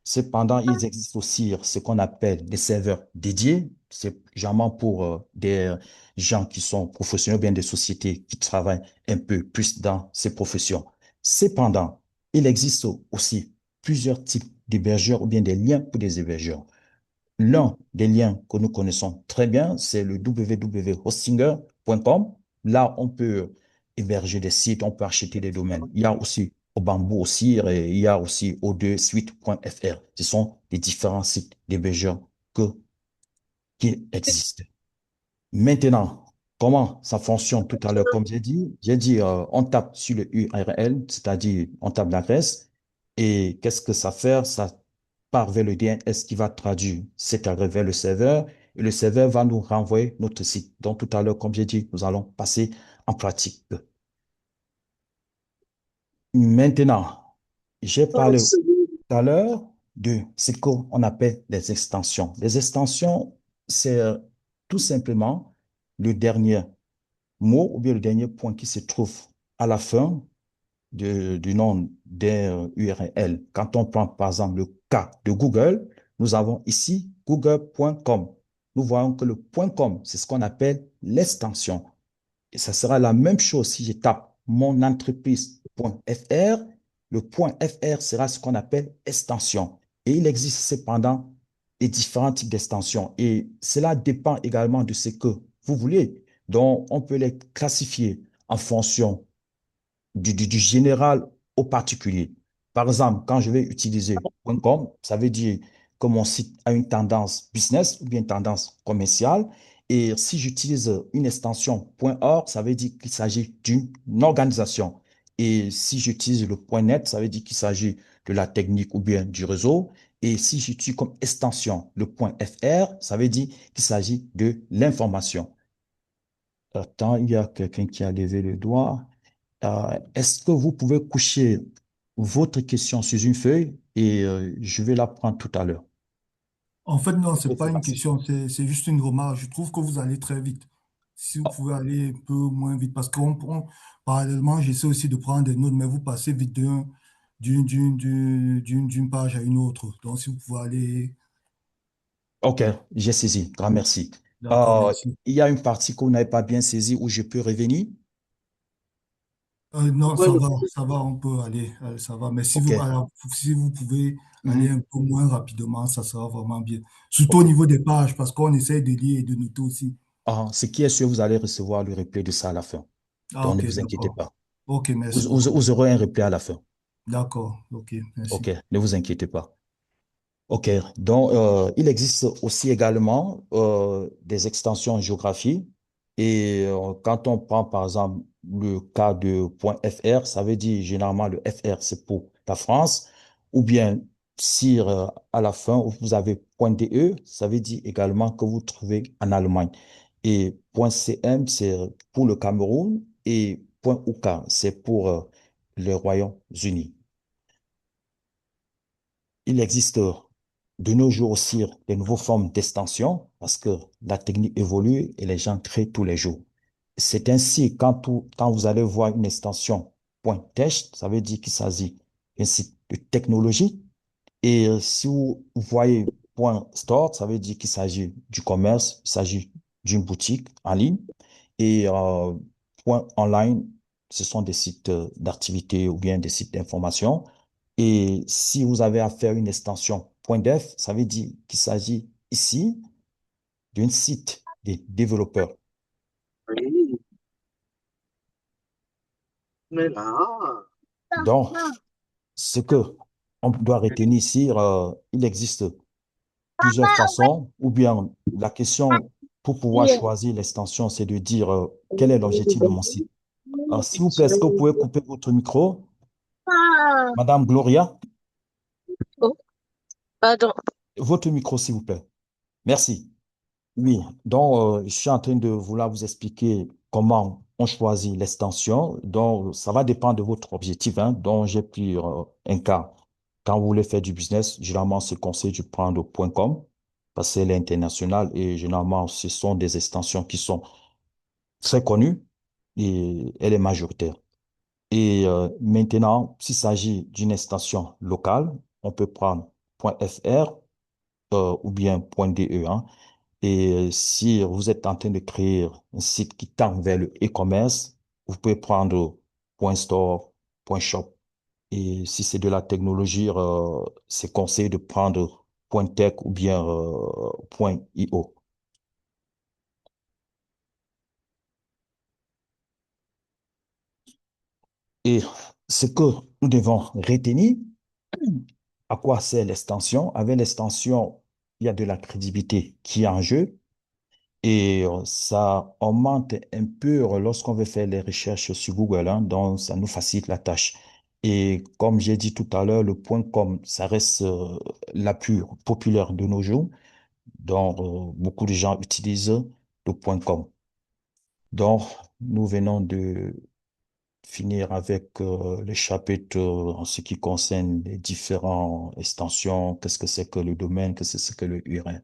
Cependant, il existe aussi ce qu'on appelle des serveurs dédiés. C'est généralement pour des gens qui sont professionnels ou bien des sociétés qui travaillent un peu plus dans ces professions. Cependant, il existe aussi plusieurs types d'hébergeurs ou bien des liens pour des hébergeurs. L'un des liens que nous connaissons très bien, c'est le www.hostinger.com. Là, on peut héberger des sites, on peut acheter des domaines. Il y a aussi au Bamboo aussi, et il y a aussi o2suite.fr. Ce sont les différents sites d'hébergeurs qui existent. Maintenant, comment ça fonctionne tout à l'heure? Comme j'ai dit, on tape sur le URL, c'est-à-dire on tape l'adresse, et qu'est-ce que ça fait? Ça part vers le DNS qui va traduire cet adresse vers le serveur, et le serveur va nous renvoyer notre site. Donc tout à l'heure, comme j'ai dit, nous allons passer en pratique. Maintenant, j'ai parlé tout à l'heure de ce qu'on appelle des extensions. Les extensions, c'est tout simplement le dernier mot ou bien le dernier point qui se trouve à la fin du nom d'un URL. Quand on prend par exemple le cas de Google, nous avons ici google.com. Nous voyons que le .com, c'est ce qu'on appelle l'extension. Et ça sera la même chose si je tape mon entreprise.fr. Le .fr sera ce qu'on appelle extension. Et il existe cependant les différents types d'extensions. Et cela dépend également de ce que vous voulez. Donc, on peut les classifier en fonction du général au particulier. Par exemple, quand je vais utiliser .com, ça veut dire que mon site a une tendance business ou bien une tendance commerciale. Et si j'utilise une extension .org, ça veut dire qu'il s'agit d'une organisation. Et si j'utilise le .net, ça veut dire qu'il s'agit de la technique ou bien du réseau. Et si j'utilise comme extension le .fr, ça veut dire qu'il s'agit de l'information. Attends, il y a quelqu'un qui a levé le doigt. Est-ce que vous pouvez coucher votre question sur une feuille et je vais la prendre tout à l'heure. En fait, non, C'est c'est très pas une facile. question, c'est juste une remarque. Je trouve que vous allez très vite. Si vous pouvez aller un peu moins vite, parce parallèlement, j'essaie aussi de prendre des notes, mais vous passez vite d'une page à une autre. Donc, si vous pouvez aller. OK, j'ai saisi. Grand merci. D'accord, Euh, merci. il y a une partie que vous n'avez pas bien saisie où je peux revenir. Non, ça va, on peut aller, ça va. Mais si vous, OK. alors, si vous pouvez aller Mhm. un peu moins rapidement, ça sera vraiment bien. Surtout au OK. niveau des pages, parce qu'on essaie de lire et de noter aussi. Ce qui est sûr, vous allez recevoir le replay de ça à la fin. Ah, Donc, ne ok, vous inquiétez d'accord. pas. Ok, Vous, merci vous- beaucoup. vous aurez un replay à la fin. D'accord, ok, OK, merci. ne vous inquiétez pas. OK, donc il existe aussi également des extensions géographie. Et quand on prend par exemple le cas de .fr, ça veut dire généralement le FR, c'est pour la France. Ou bien si à la fin vous avez .de, ça veut dire également que vous trouvez en Allemagne. Et .cm, c'est pour le Cameroun. Et .uk, c'est pour le Royaume-Uni. Il existe de nos jours aussi de nouvelles formes d'extension parce que la technique évolue et les gens créent tous les jours. C'est ainsi, quand vous allez voir une extension .tech, ça veut dire qu'il s'agit d'un site de technologie. Et si vous voyez .store, ça veut dire qu'il s'agit du commerce, il s'agit d'une boutique en ligne. Et .online, ce sont des sites d'activité ou bien des sites d'information. Et si vous avez à faire une extension .dev, ça veut dire qu'il s'agit ici d'un site des développeurs. Oui, mais là, Donc, ce que on doit retenir ici, il existe plusieurs façons, ou bien la question pour pouvoir choisir l'extension, c'est de dire quel est l'objectif de mon site. Alors, s'il vous plaît, est-ce que vous pouvez couper votre micro, Madame Gloria? oh, pardon. Votre micro, s'il vous plaît. Merci. Oui, donc je suis en train de vouloir vous expliquer comment on choisit l'extension. Donc, ça va dépendre de votre objectif, hein. Donc, j'ai pris un cas. Quand vous voulez faire du business, généralement, ce conseil de prendre .com parce qu'elle est internationale et généralement, ce sont des extensions qui sont très connues et elle est majoritaire. Et maintenant, s'il s'agit d'une extension locale, on peut prendre .fr ou bien .de, hein. Et si vous êtes en train de créer un site qui tend vers le e-commerce, vous pouvez prendre .store, .shop. Et si c'est de la technologie, c'est conseillé de prendre .tech ou bien .io. Et ce que nous devons retenir, à quoi sert l'extension? Avec l'extension, il y a de la crédibilité qui est en jeu et ça augmente un peu lorsqu'on veut faire les recherches sur Google, hein, donc ça nous facilite la tâche. Et comme j'ai dit tout à l'heure, le point .com, ça reste la plus populaire de nos jours, donc beaucoup de gens utilisent le point .com. Donc, nous venons de finir avec le chapitre en ce qui concerne les différentes extensions, qu'est-ce que c'est que le domaine, qu'est-ce que c'est que le URL.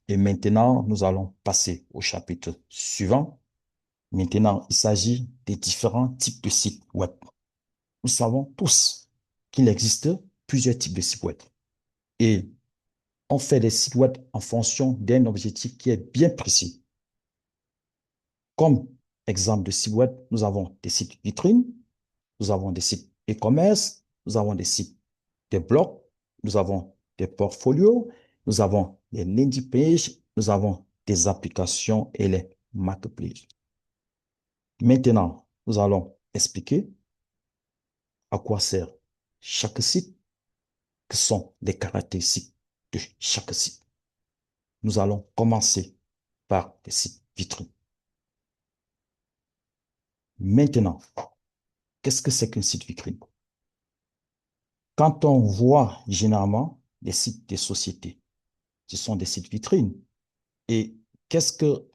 Et maintenant, nous allons passer au chapitre suivant. Maintenant, il s'agit des différents types de sites web. Nous savons tous qu'il existe plusieurs types de sites web. Et on fait des sites web en fonction d'un objectif qui est bien précis. Comme exemple de site web, nous avons des sites vitrines, nous avons des sites e-commerce, nous avons des sites, des blogs, nous avons des portfolios, nous avons des landing pages, nous avons des applications et les marketplaces. Maintenant, nous allons expliquer à quoi sert chaque site, quelles sont les caractéristiques de chaque site. Nous allons commencer par les sites vitrines. Maintenant, qu'est-ce que c'est qu'un site vitrine? Quand on voit généralement les sites des sociétés, ce sont des sites vitrines. Et qu'est-ce que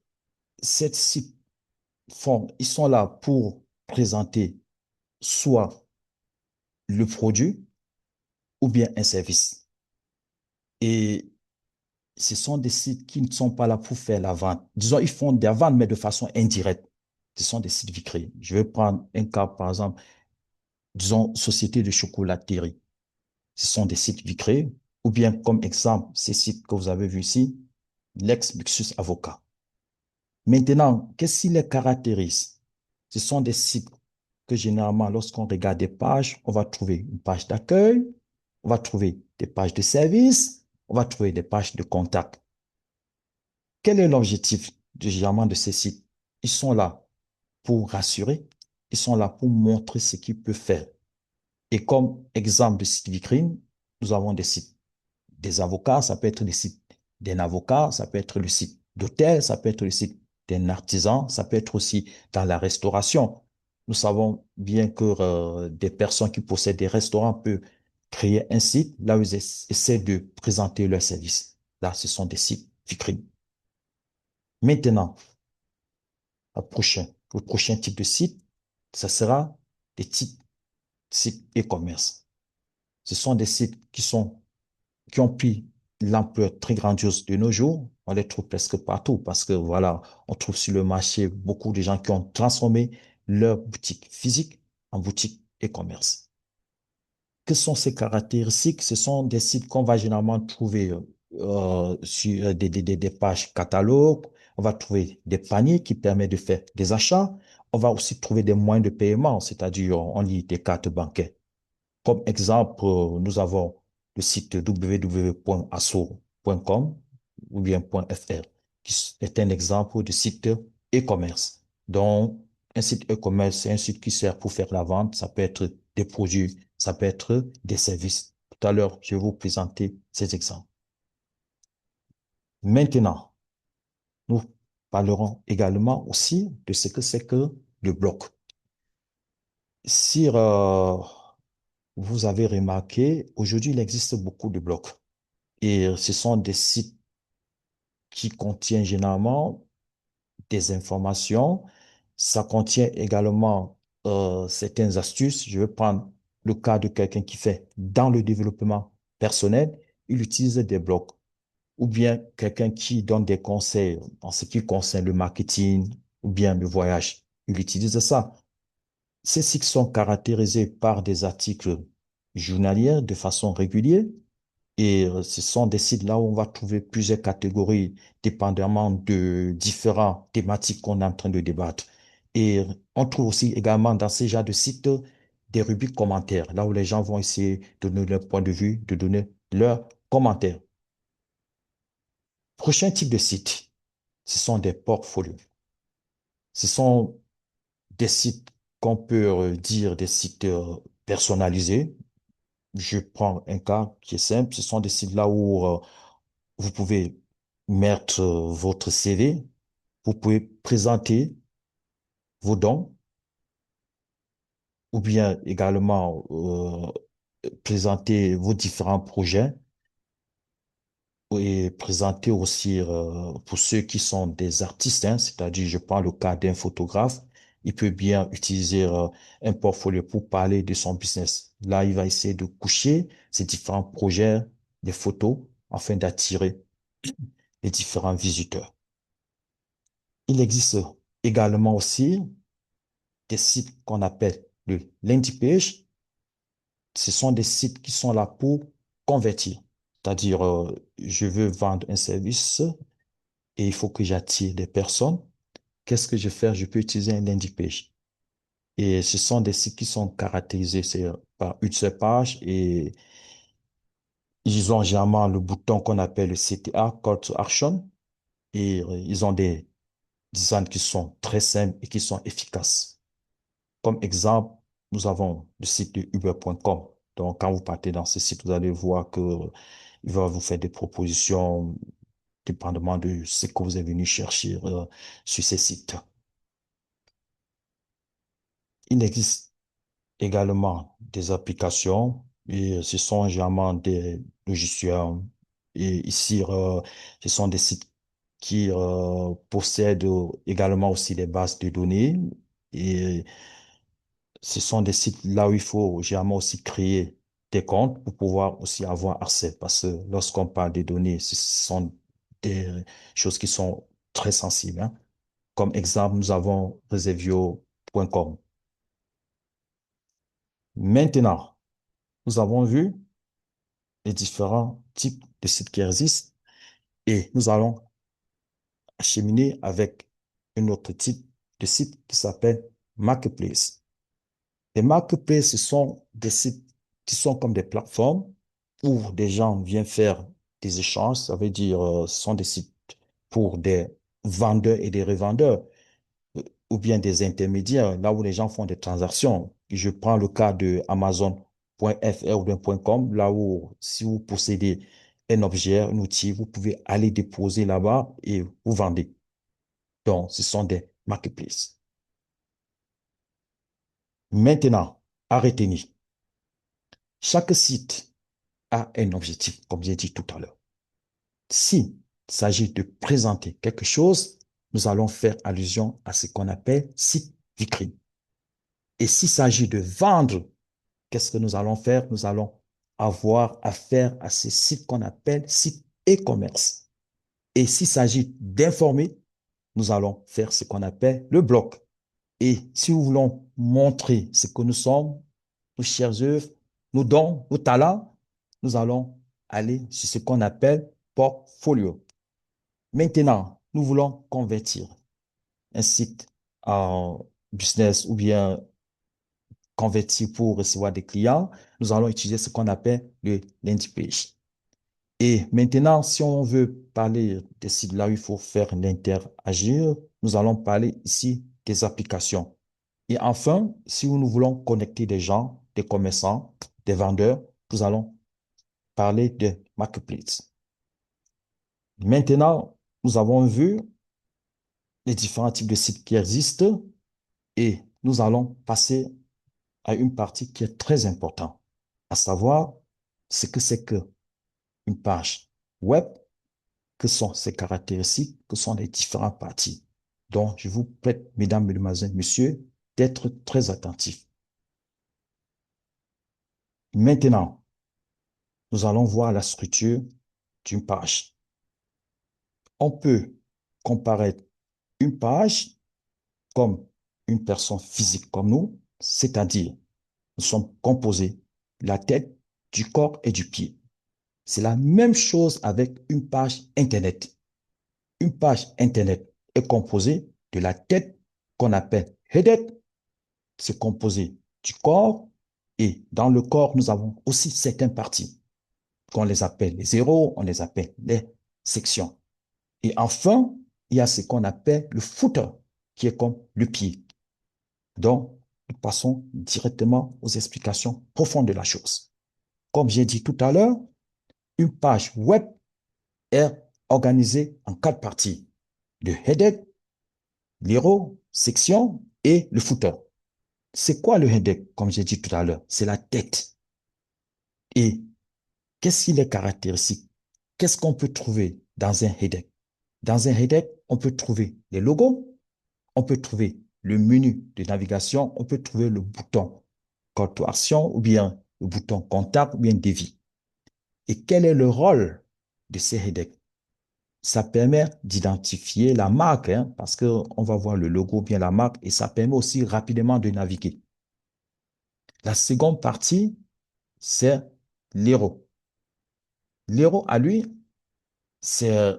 ces sites font? Ils sont là pour présenter soit le produit ou bien un service. Et ce sont des sites qui ne sont pas là pour faire la vente. Disons, ils font des ventes, mais de façon indirecte. Ce sont des sites vitrines. Je vais prendre un cas, par exemple, disons, société de chocolaterie. Ce sont des sites vitrés. Ou bien, comme exemple, ces sites que vous avez vus ici, Lex Avocat. Maintenant, qu'est-ce qui les caractérise? Ce sont des sites que généralement, lorsqu'on regarde des pages, on va trouver une page d'accueil, on va trouver des pages de service, on va trouver des pages de contact. Quel est l'objectif généralement de ces sites? Ils sont là pour rassurer, ils sont là pour montrer ce qu'ils peuvent faire. Et comme exemple de site vitrine, nous avons des sites des avocats, ça peut être le site d'un avocat, ça peut être le site d'hôtel, ça peut être le site d'un artisan, ça peut être aussi dans la restauration. Nous savons bien que des personnes qui possèdent des restaurants peuvent créer un site là où ils essaient de présenter leurs services. Là, ce sont des sites vitrines. Maintenant, le prochain type de site, ce sera des sites e-commerce. Ce sont des sites qui ont pris l'ampleur très grandiose de nos jours. On les trouve presque partout parce que voilà, on trouve sur le marché beaucoup de gens qui ont transformé leur boutique physique en boutique e-commerce. Que sont ces caractéristiques? Ce sont des sites qu'on va généralement trouver sur des pages catalogues. On va trouver des paniers qui permettent de faire des achats. On va aussi trouver des moyens de paiement, c'est-à-dire on lit des cartes bancaires. Comme exemple, nous avons le site www.asso.com ou bien .fr, qui est un exemple de site e-commerce. Donc, un site e-commerce, c'est un site qui sert pour faire la vente. Ça peut être des produits, ça peut être des services. Tout à l'heure, je vais vous présenter ces exemples. Maintenant, nous parlerons également aussi de ce que c'est que le blog. Si vous avez remarqué, aujourd'hui, il existe beaucoup de blogs. Et ce sont des sites qui contiennent généralement des informations. Ça contient également certaines astuces. Je vais prendre le cas de quelqu'un qui fait dans le développement personnel, il utilise des blogs. Ou bien quelqu'un qui donne des conseils en ce qui concerne le marketing ou bien le voyage. Il utilise ça. Ces sites sont caractérisés par des articles journaliers de façon régulière. Et ce sont des sites là où on va trouver plusieurs catégories, dépendamment de différentes thématiques qu'on est en train de débattre. Et on trouve aussi également dans ces genres de sites des rubriques commentaires, là où les gens vont essayer de donner leur point de vue, de donner leurs commentaires. Prochain type de site, ce sont des portfolios. Ce sont des sites qu'on peut dire des sites personnalisés. Je prends un cas qui est simple. Ce sont des sites là où vous pouvez mettre votre CV, vous pouvez présenter vos dons ou bien également présenter vos différents projets et présenter aussi pour ceux qui sont des artistes, hein, c'est-à-dire je prends le cas d'un photographe, il peut bien utiliser un portfolio pour parler de son business. Là, il va essayer de coucher ces différents projets, des photos, afin d'attirer les différents visiteurs. Il existe également aussi des sites qu'on appelle le landing page. Ce sont des sites qui sont là pour convertir. C'est-à-dire, je veux vendre un service et il faut que j'attire des personnes. Qu'est-ce que je fais? Je peux utiliser un landing page. Et ce sont des sites qui sont caractérisés par une seule page et ils ont généralement le bouton qu'on appelle le CTA, Call to Action, et ils ont des designs qui sont très simples et qui sont efficaces. Comme exemple, nous avons le site de uber.com. Donc, quand vous partez dans ce site, vous allez voir que il va vous faire des propositions dépendamment de ce que vous êtes venu chercher sur ces sites. Il existe également des applications et ce sont généralement des logiciels. Et ici, ce sont des sites qui possèdent également aussi des bases de données et ce sont des sites là où il faut généralement aussi créer des comptes pour pouvoir aussi avoir accès. Parce que lorsqu'on parle des données, ce sont des choses qui sont très sensibles, hein. Comme exemple, nous avons Reservio.com. Maintenant, nous avons vu les différents types de sites qui existent et nous allons acheminer avec un autre type de site qui s'appelle Marketplace. Les marketplaces, ce sont des sites qui sont comme des plateformes où des gens viennent faire des échanges. Ça veut dire, ce sont des sites pour des vendeurs et des revendeurs ou bien des intermédiaires, là où les gens font des transactions. Je prends le cas de Amazon.fr ou bien .com, là où si vous possédez un objet, un outil, vous pouvez aller déposer là-bas et vous vendez. Donc, ce sont des marketplaces. Maintenant, à retenir, chaque site a un objectif, comme j'ai dit tout à l'heure. S'il s'agit de présenter quelque chose, nous allons faire allusion à ce qu'on appelle site vitrine. Et s'il s'agit de vendre, qu'est-ce que nous allons faire? Nous allons avoir affaire à ces sites qu'on appelle sites e-commerce. Et s'il s'agit d'informer, nous allons faire ce qu'on appelle le blog. Et si nous voulons montrer ce que nous sommes, nos chères œuvres, nos dons, nos talents, nous allons aller sur ce qu'on appelle portfolio. Maintenant, nous voulons convertir un site en business ou bien convertir pour recevoir des clients. Nous allons utiliser ce qu'on appelle le landing page. Et maintenant, si on veut parler des sites là où il faut faire l'interagir, nous allons parler ici des applications. Et enfin, si nous voulons connecter des gens, des commerçants, des vendeurs, nous allons parler de marketplace. Maintenant, nous avons vu les différents types de sites qui existent et nous allons passer à une partie qui est très importante, à savoir ce que c'est que une page web, que sont ses caractéristiques, que sont les différentes parties. Donc, je vous prête, mesdames, mesdemoiselles, messieurs, d'être très attentifs. Maintenant, nous allons voir la structure d'une page. On peut comparer une page comme une personne physique comme nous, c'est-à-dire nous sommes composés de la tête, du corps et du pied. C'est la même chose avec une page Internet. Une page Internet est composée de la tête qu'on appelle header, c'est composé du corps et dans le corps, nous avons aussi certaines parties qu'on les appelle les zéros, on les appelle les sections. Et enfin, il y a ce qu'on appelle le footer qui est comme le pied. Donc, nous passons directement aux explications profondes de la chose. Comme j'ai dit tout à l'heure, une page web est organisée en 4 parties. Le header, l'hero, section et le footer. C'est quoi le header? Comme j'ai dit tout à l'heure, c'est la tête. Et qu'est-ce qui est caractéristique? Qu'est-ce qu'on peut trouver dans un header? Dans un header, on peut trouver les logos, on peut trouver le menu de navigation, on peut trouver le bouton call to action ou bien le bouton contact ou bien devis. Et quel est le rôle de ces headers? Ça permet d'identifier la marque, hein, parce qu'on va voir le logo ou bien la marque, et ça permet aussi rapidement de naviguer. La seconde partie, c'est l'héros. L'héros, à lui, c'est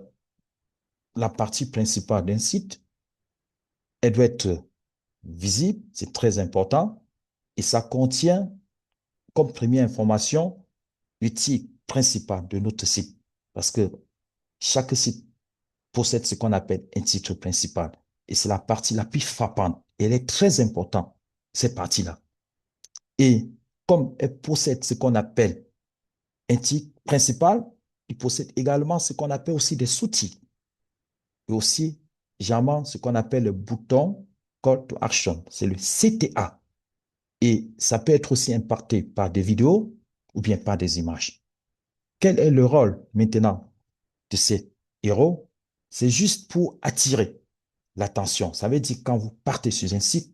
la partie principale d'un site. Elle doit être visible, c'est très important, et ça contient comme première information le titre principal de notre site, parce que chaque site possède ce qu'on appelle un titre principal, et c'est la partie la plus frappante, et elle est très importante, cette partie-là. Et comme elle possède ce qu'on appelle un titre principal, il possède également ce qu'on appelle aussi des sous-titres, et aussi, généralement, ce qu'on appelle le bouton Call to Action, c'est le CTA. Et ça peut être aussi impacté par des vidéos ou bien par des images. Quel est le rôle maintenant de ces héros? C'est juste pour attirer l'attention. Ça veut dire que quand vous partez sur un site,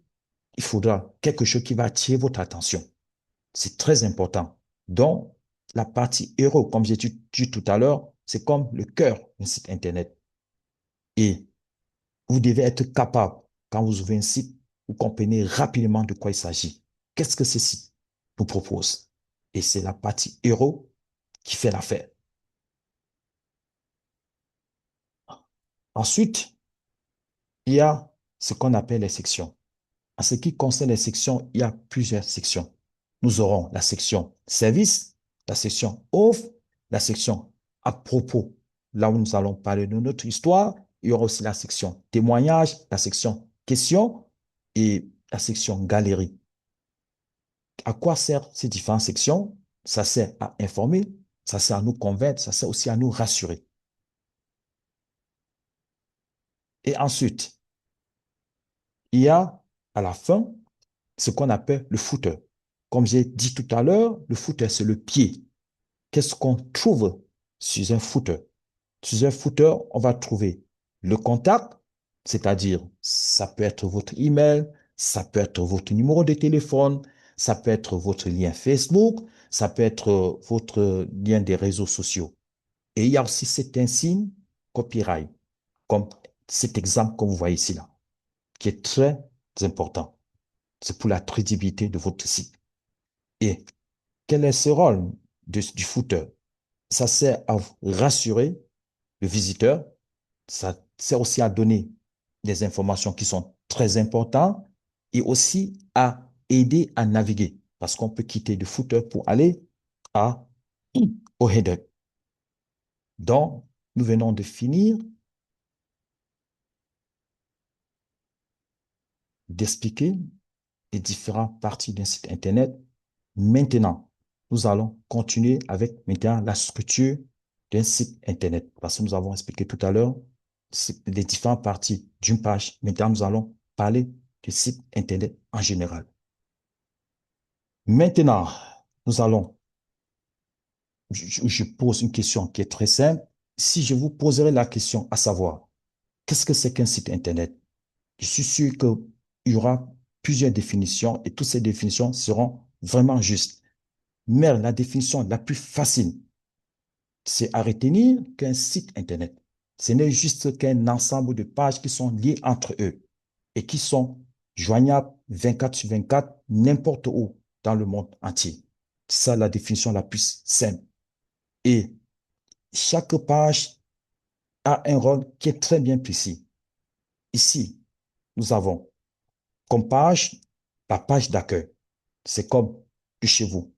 il faudra quelque chose qui va attirer votre attention. C'est très important. Donc, la partie héros, comme j'ai dit tout à l'heure, c'est comme le cœur d'un site Internet. Et vous devez être capable, quand vous ouvrez un site, vous comprenez rapidement de quoi il s'agit. Qu'est-ce que ce site nous propose? Et c'est la partie héros qui fait l'affaire. Ensuite, il y a ce qu'on appelle les sections. En ce qui concerne les sections, il y a plusieurs sections. Nous aurons la section service, la section offre, la section à propos, là où nous allons parler de notre histoire. Il y aura aussi la section témoignage, la section questions et la section galerie. À quoi servent ces différentes sections? Ça sert à informer, ça sert à nous convaincre, ça sert aussi à nous rassurer. Et ensuite, il y a à la fin ce qu'on appelle le footer. Comme j'ai dit tout à l'heure, le footer, c'est le pied. Qu'est-ce qu'on trouve sur un footer? Sur un footer, on va trouver le contact, c'est-à-dire ça peut être votre email, ça peut être votre numéro de téléphone, ça peut être votre lien Facebook, ça peut être votre lien des réseaux sociaux. Et il y a aussi cet insigne copyright, comme cet exemple que vous voyez ici là, qui est très important. C'est pour la crédibilité de votre site. Et quel est ce rôle du footer? Ça sert à rassurer le visiteur, ça sert aussi à donner des informations qui sont très importantes et aussi à aider à naviguer parce qu'on peut quitter le footer pour aller au header. Donc, nous venons de finir d'expliquer les différentes parties d'un site Internet. Maintenant, nous allons continuer avec maintenant la structure d'un site Internet. Parce que nous avons expliqué tout à l'heure les différentes parties d'une page. Maintenant, nous allons parler du site Internet en général. Maintenant, nous allons, je pose une question qui est très simple. Si je vous poserais la question à savoir, qu'est-ce que c'est qu'un site Internet? Je suis sûr qu'il y aura plusieurs définitions et toutes ces définitions seront vraiment justes. Mais la définition la plus facile, c'est à retenir qu'un site Internet, ce n'est juste qu'un ensemble de pages qui sont liées entre eux et qui sont joignables 24 sur 24, n'importe où dans le monde entier. C'est ça la définition la plus simple. Et chaque page a un rôle qui est très bien précis. Ici, nous avons comme page la page d'accueil. C'est comme chez vous.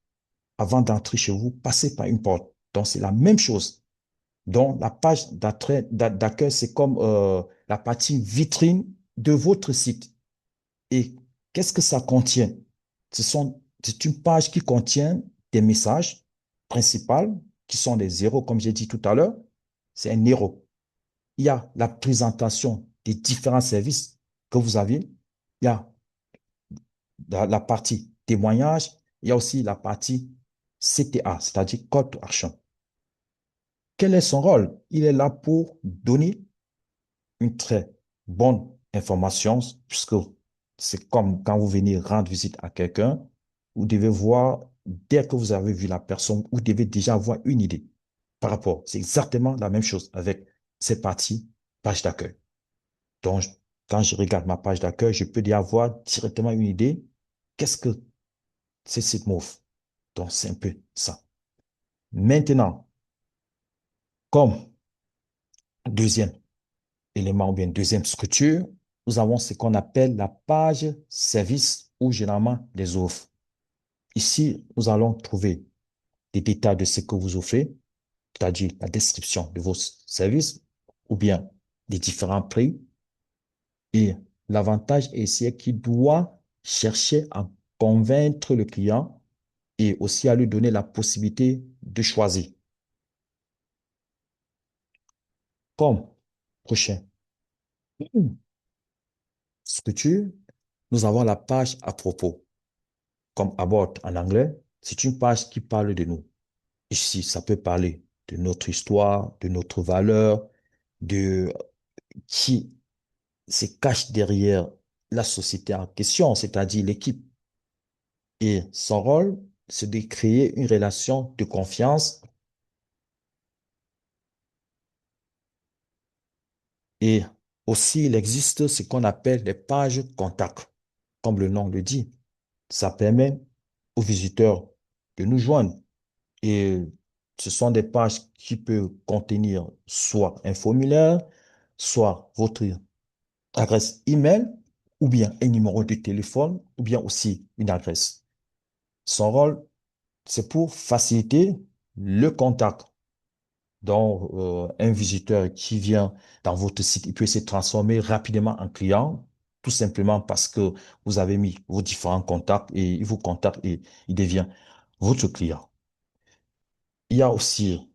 Avant d'entrer chez vous, passez par une porte. Donc, c'est la même chose. Donc, la page d'accueil, c'est comme la partie vitrine de votre site. Et Qu'est-ce que ça contient? C'est une page qui contient des messages principaux qui sont des zéros, comme j'ai dit tout à l'heure. C'est un héros. Il y a la présentation des différents services que vous avez. Il y a la partie témoignage. Il y a aussi la partie CTA, c'est-à-dire Call to Action. Quel est son rôle? Il est là pour donner une très bonne information, puisque c'est comme quand vous venez rendre visite à quelqu'un, vous devez voir, dès que vous avez vu la personne, vous devez déjà avoir une idée par rapport. C'est exactement la même chose avec cette partie page d'accueil. Donc, quand je regarde ma page d'accueil, je peux déjà avoir directement une idée. Qu'est-ce que c'est cette move? Donc, c'est un peu ça. Maintenant, comme deuxième élément ou bien deuxième structure, nous avons ce qu'on appelle la page service ou généralement les offres. Ici, nous allons trouver des détails de ce que vous offrez, c'est-à-dire la description de vos services ou bien des différents prix. Et l'avantage ici qu'il doit chercher à convaincre le client et aussi à lui donner la possibilité de choisir. Comme prochain structure, nous avons la page à propos, comme About en anglais. C'est une page qui parle de nous. Ici, ça peut parler de notre histoire, de notre valeur, de qui se cache derrière la société en question, c'est-à-dire l'équipe. Et son rôle, c'est de créer une relation de confiance. Et aussi, il existe ce qu'on appelle des pages contacts, comme le nom le dit. Ça permet aux visiteurs de nous joindre. Et ce sont des pages qui peuvent contenir soit un formulaire, soit votre adresse email, ou bien un numéro de téléphone, ou bien aussi une adresse. Son rôle, c'est pour faciliter le contact. Donc, un visiteur qui vient dans votre site, il peut se transformer rapidement en client, tout simplement parce que vous avez mis vos différents contacts et il vous contacte et il devient votre client. Il y a aussi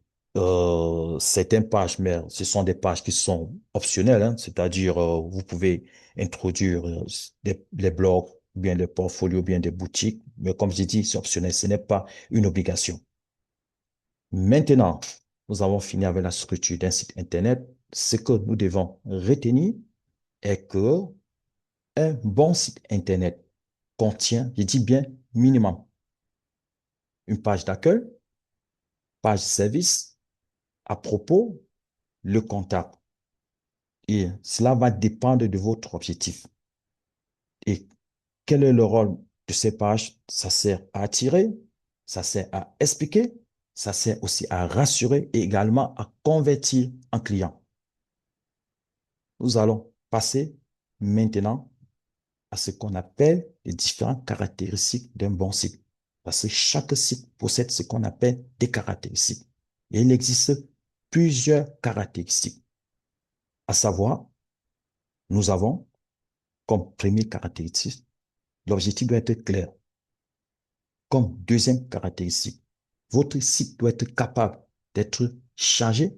certaines pages, mais ce sont des pages qui sont optionnelles, hein, c'est-à-dire vous pouvez introduire les blogs, ou bien des portfolios, ou bien des boutiques, mais comme j'ai dit, c'est optionnel, ce n'est pas une obligation. Maintenant, nous avons fini avec la structure d'un site Internet. Ce que nous devons retenir est que un bon site Internet contient, je dis bien minimum, une page d'accueil, page service, à propos, le contact. Et cela va dépendre de votre objectif. Et quel est le rôle de ces pages? Ça sert à attirer, ça sert à expliquer, ça sert aussi à rassurer et également à convertir un client. Nous allons passer maintenant à ce qu'on appelle les différentes caractéristiques d'un bon site. Parce que chaque site possède ce qu'on appelle des caractéristiques. Et il existe plusieurs caractéristiques. À savoir, nous avons comme première caractéristique, l'objectif doit être clair. Comme deuxième caractéristique, votre site doit être capable d'être chargé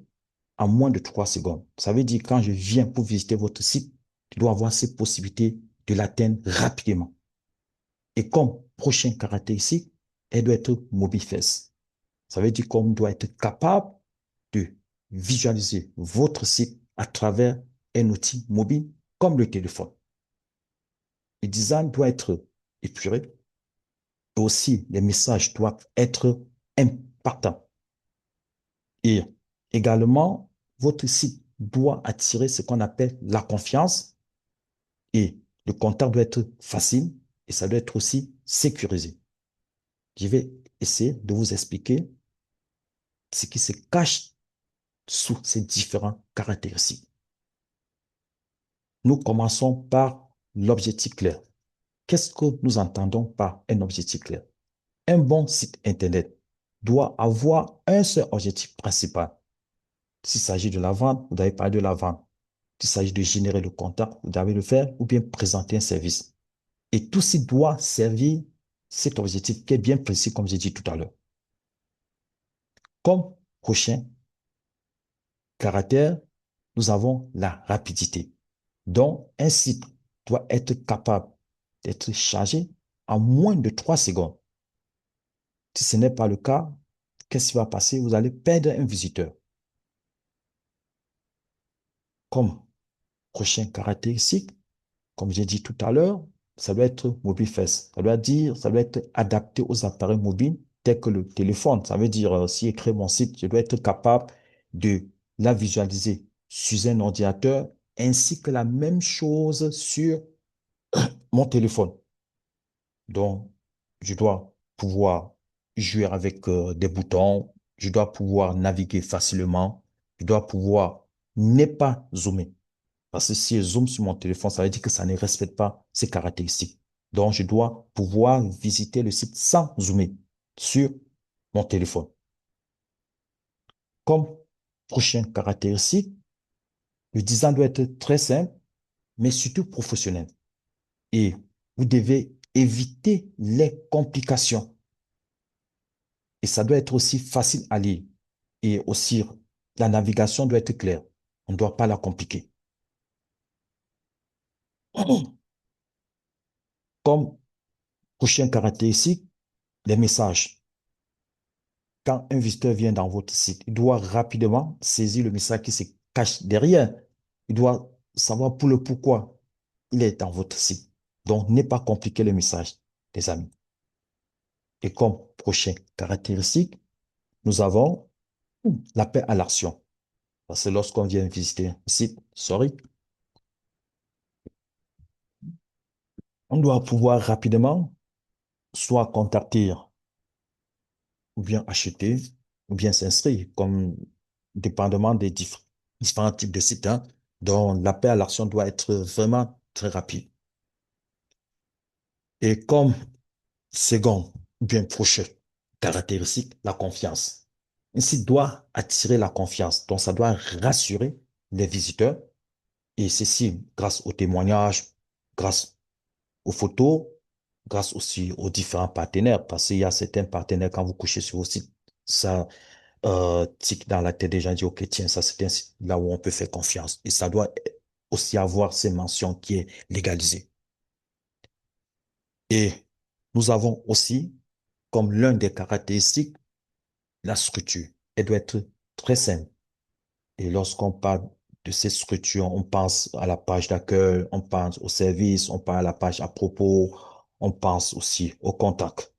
en moins de 3 secondes. Ça veut dire quand je viens pour visiter votre site, je dois avoir cette possibilité de l'atteindre rapidement. Et comme prochaine caractéristique, elle doit être mobile first. Ça veut dire qu'on doit être capable de visualiser votre site à travers un outil mobile comme le téléphone. Le design doit être épuré. Et aussi, les messages doivent être impactants. Et également, votre site doit attirer ce qu'on appelle la confiance et le contact doit être facile et ça doit être aussi sécurisé. Je vais essayer de vous expliquer ce qui se cache sous ces différentes caractéristiques. Nous commençons par l'objectif clair. Qu'est-ce que nous entendons par un objectif clair? Un bon site Internet doit avoir un seul objectif principal. S'il s'agit de la vente, vous devez parler de la vente. S'il s'agit de générer le contact, vous devez le faire ou bien présenter un service. Et tout site doit servir cet objectif qui est bien précis, comme j'ai dit tout à l'heure. Comme prochain caractère, nous avons la rapidité. Donc, un site doit être capable d'être chargé en moins de 3 secondes. Si ce n'est pas le cas, qu'est-ce qui va passer? Vous allez perdre un visiteur. Comme prochaine caractéristique, comme j'ai dit tout à l'heure, ça doit être mobile first. Ça doit être adapté aux appareils mobiles tels que le téléphone. Ça veut dire, si je crée mon site, je dois être capable de la visualiser sur un ordinateur ainsi que la même chose sur mon téléphone. Donc, je dois pouvoir jouer avec des boutons, je dois pouvoir naviguer facilement, je dois pouvoir ne pas zoomer. Parce que si je zoome sur mon téléphone, ça veut dire que ça ne respecte pas ces caractéristiques. Donc, je dois pouvoir visiter le site sans zoomer sur mon téléphone. Comme prochaine caractéristique, le design doit être très simple, mais surtout professionnel. Et vous devez éviter les complications. Et ça doit être aussi facile à lire. Et aussi, la navigation doit être claire. On ne doit pas la compliquer. Comme prochaine caractéristique, les messages. Quand un visiteur vient dans votre site, il doit rapidement saisir le message qui se cache derrière. Il doit savoir pour le pourquoi il est dans votre site. Donc, ne pas compliquer le message, les amis. Et comme prochaine caractéristique, nous avons l'appel à l'action. Parce que lorsqu'on vient visiter un site, on doit pouvoir rapidement soit contacter ou bien acheter ou bien s'inscrire, comme dépendamment des différents types de sites, hein, dont l'appel à l'action doit être vraiment très rapide. Et comme second ou bien prochaine caractéristique, la confiance. Un site doit attirer la confiance, donc ça doit rassurer les visiteurs, et ceci grâce aux témoignages, grâce aux photos, grâce aussi aux différents partenaires, parce qu'il y a certains partenaires, quand vous couchez sur vos sites, ça tique dans la tête des gens, dit, OK, tiens, ça c'est un site là où on peut faire confiance. Et ça doit aussi avoir ces mentions qui est légalisée. Et nous avons aussi, comme l'un des caractéristiques, la structure. Elle doit être très simple. Et lorsqu'on parle de ces structures, on pense à la page d'accueil, on pense au service, on parle à la page à propos, on pense aussi au contact.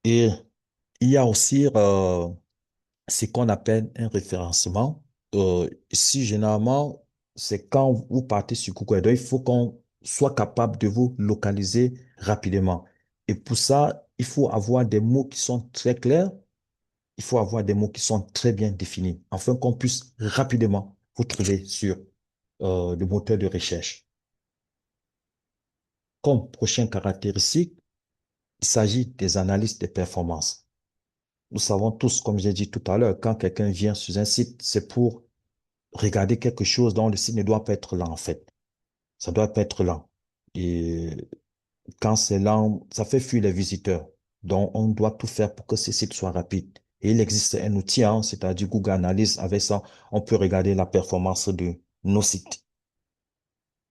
Et il y a aussi ce qu'on appelle un référencement. Ici, généralement, c'est quand vous partez sur Google. Donc, il faut qu'on soit capable de vous localiser rapidement. Et pour ça, il faut avoir des mots qui sont très clairs. Il faut avoir des mots qui sont très bien définis, afin qu'on puisse rapidement vous trouver sur le moteur de recherche. Comme prochaine caractéristique, il s'agit des analyses de performance. Nous savons tous, comme j'ai dit tout à l'heure, quand quelqu'un vient sur un site, c'est pour regarder quelque chose dont le site ne doit pas être lent, en fait. Ça doit pas être lent. Et quand c'est lent, ça fait fuir les visiteurs. Donc, on doit tout faire pour que ce site soit rapide. Et il existe un outil, hein, c'est-à-dire Google Analytics. Avec ça, on peut regarder la performance de nos sites.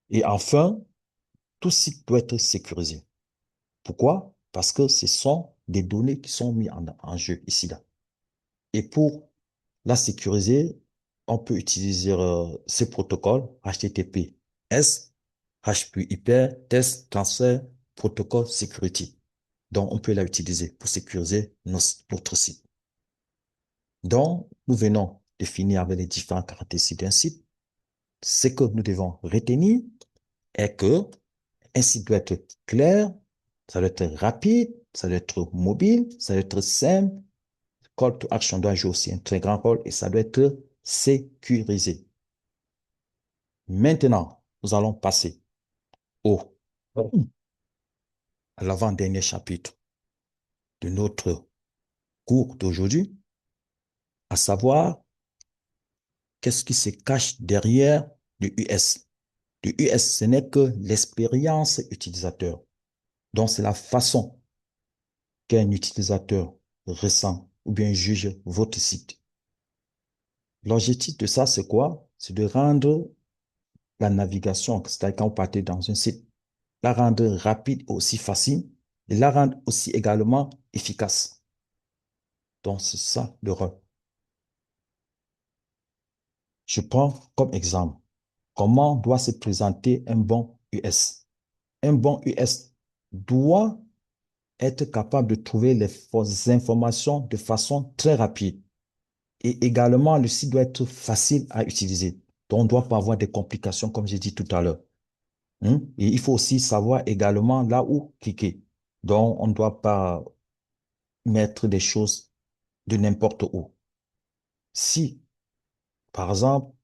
Et enfin, tout site doit être sécurisé. Pourquoi? Parce que ce sont des données qui sont mises en jeu ici, là. Et pour la sécuriser, on peut utiliser ces protocoles HTTPS, HTTP Hyper Test Transfer Protocol Security. Donc, on peut la utiliser pour sécuriser notre site. Donc, nous venons de finir avec les différentes caractéristiques d'un site. Ce que nous devons retenir est que un site doit être clair, ça doit être rapide, ça doit être mobile, ça doit être simple. Call to action doit jouer aussi un très grand rôle et ça doit être sécurisé. Maintenant, nous allons passer au, à l'avant-dernier chapitre de notre cours d'aujourd'hui, à savoir qu'est-ce qui se cache derrière le US. Le US, ce n'est que l'expérience utilisateur. Donc, c'est la façon qu'un utilisateur ressent ou bien juge votre site. L'objectif de ça, c'est quoi? C'est de rendre la navigation, c'est-à-dire quand vous partez dans un site, la rendre rapide et aussi facile et la rendre aussi également efficace. Donc, c'est ça le rôle. Je prends comme exemple comment doit se présenter un bon US. Un bon US doit être capable de trouver les fausses informations de façon très rapide. Et également, le site doit être facile à utiliser. Donc, on ne doit pas avoir des complications, comme j'ai dit tout à l'heure. Et il faut aussi savoir également là où cliquer. Donc, on ne doit pas mettre des choses de n'importe où. Si, par exemple,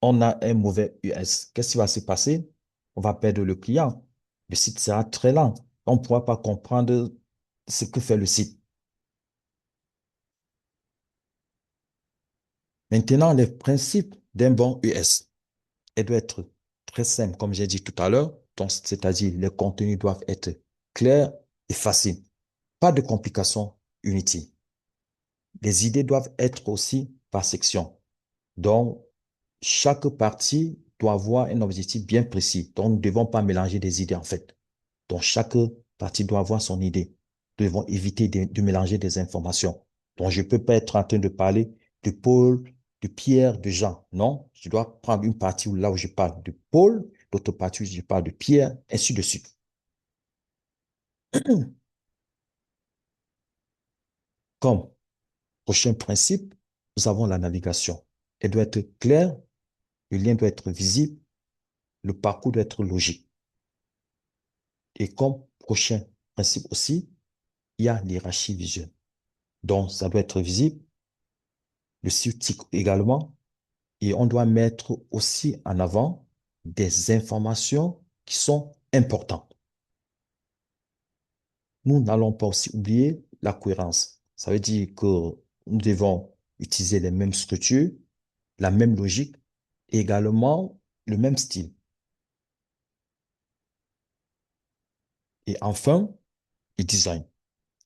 on a un mauvais US, qu'est-ce qui va se passer? On va perdre le client. Le site sera très lent. On ne pourra pas comprendre ce que fait le site. Maintenant, les principes d'un bon US, elle doit être très simple, comme j'ai dit tout à l'heure. Donc, c'est-à-dire, les contenus doivent être clairs et faciles. Pas de complications inutiles. Les idées doivent être aussi par section. Donc, chaque partie doit avoir un objectif bien précis. Donc, nous ne devons pas mélanger des idées, en fait. Donc, chaque partie doit avoir son idée. Nous devons éviter de mélanger des informations. Donc, je ne peux pas être en train de parler de Paul, de Pierre, de Jean. Non, je dois prendre une partie là où je parle de Paul, l'autre partie où je parle de Pierre, ainsi de suite. Comme prochain principe, nous avons la navigation. Elle doit être claire, le lien doit être visible, le parcours doit être logique. Et comme prochain principe aussi, il y a l'hierarchie visuelle. Donc, ça doit être visible, le site également, et on doit mettre aussi en avant des informations qui sont importantes. Nous n'allons pas aussi oublier la cohérence. Ça veut dire que nous devons utiliser les mêmes structures, la même logique et également le même style. Et enfin, le design,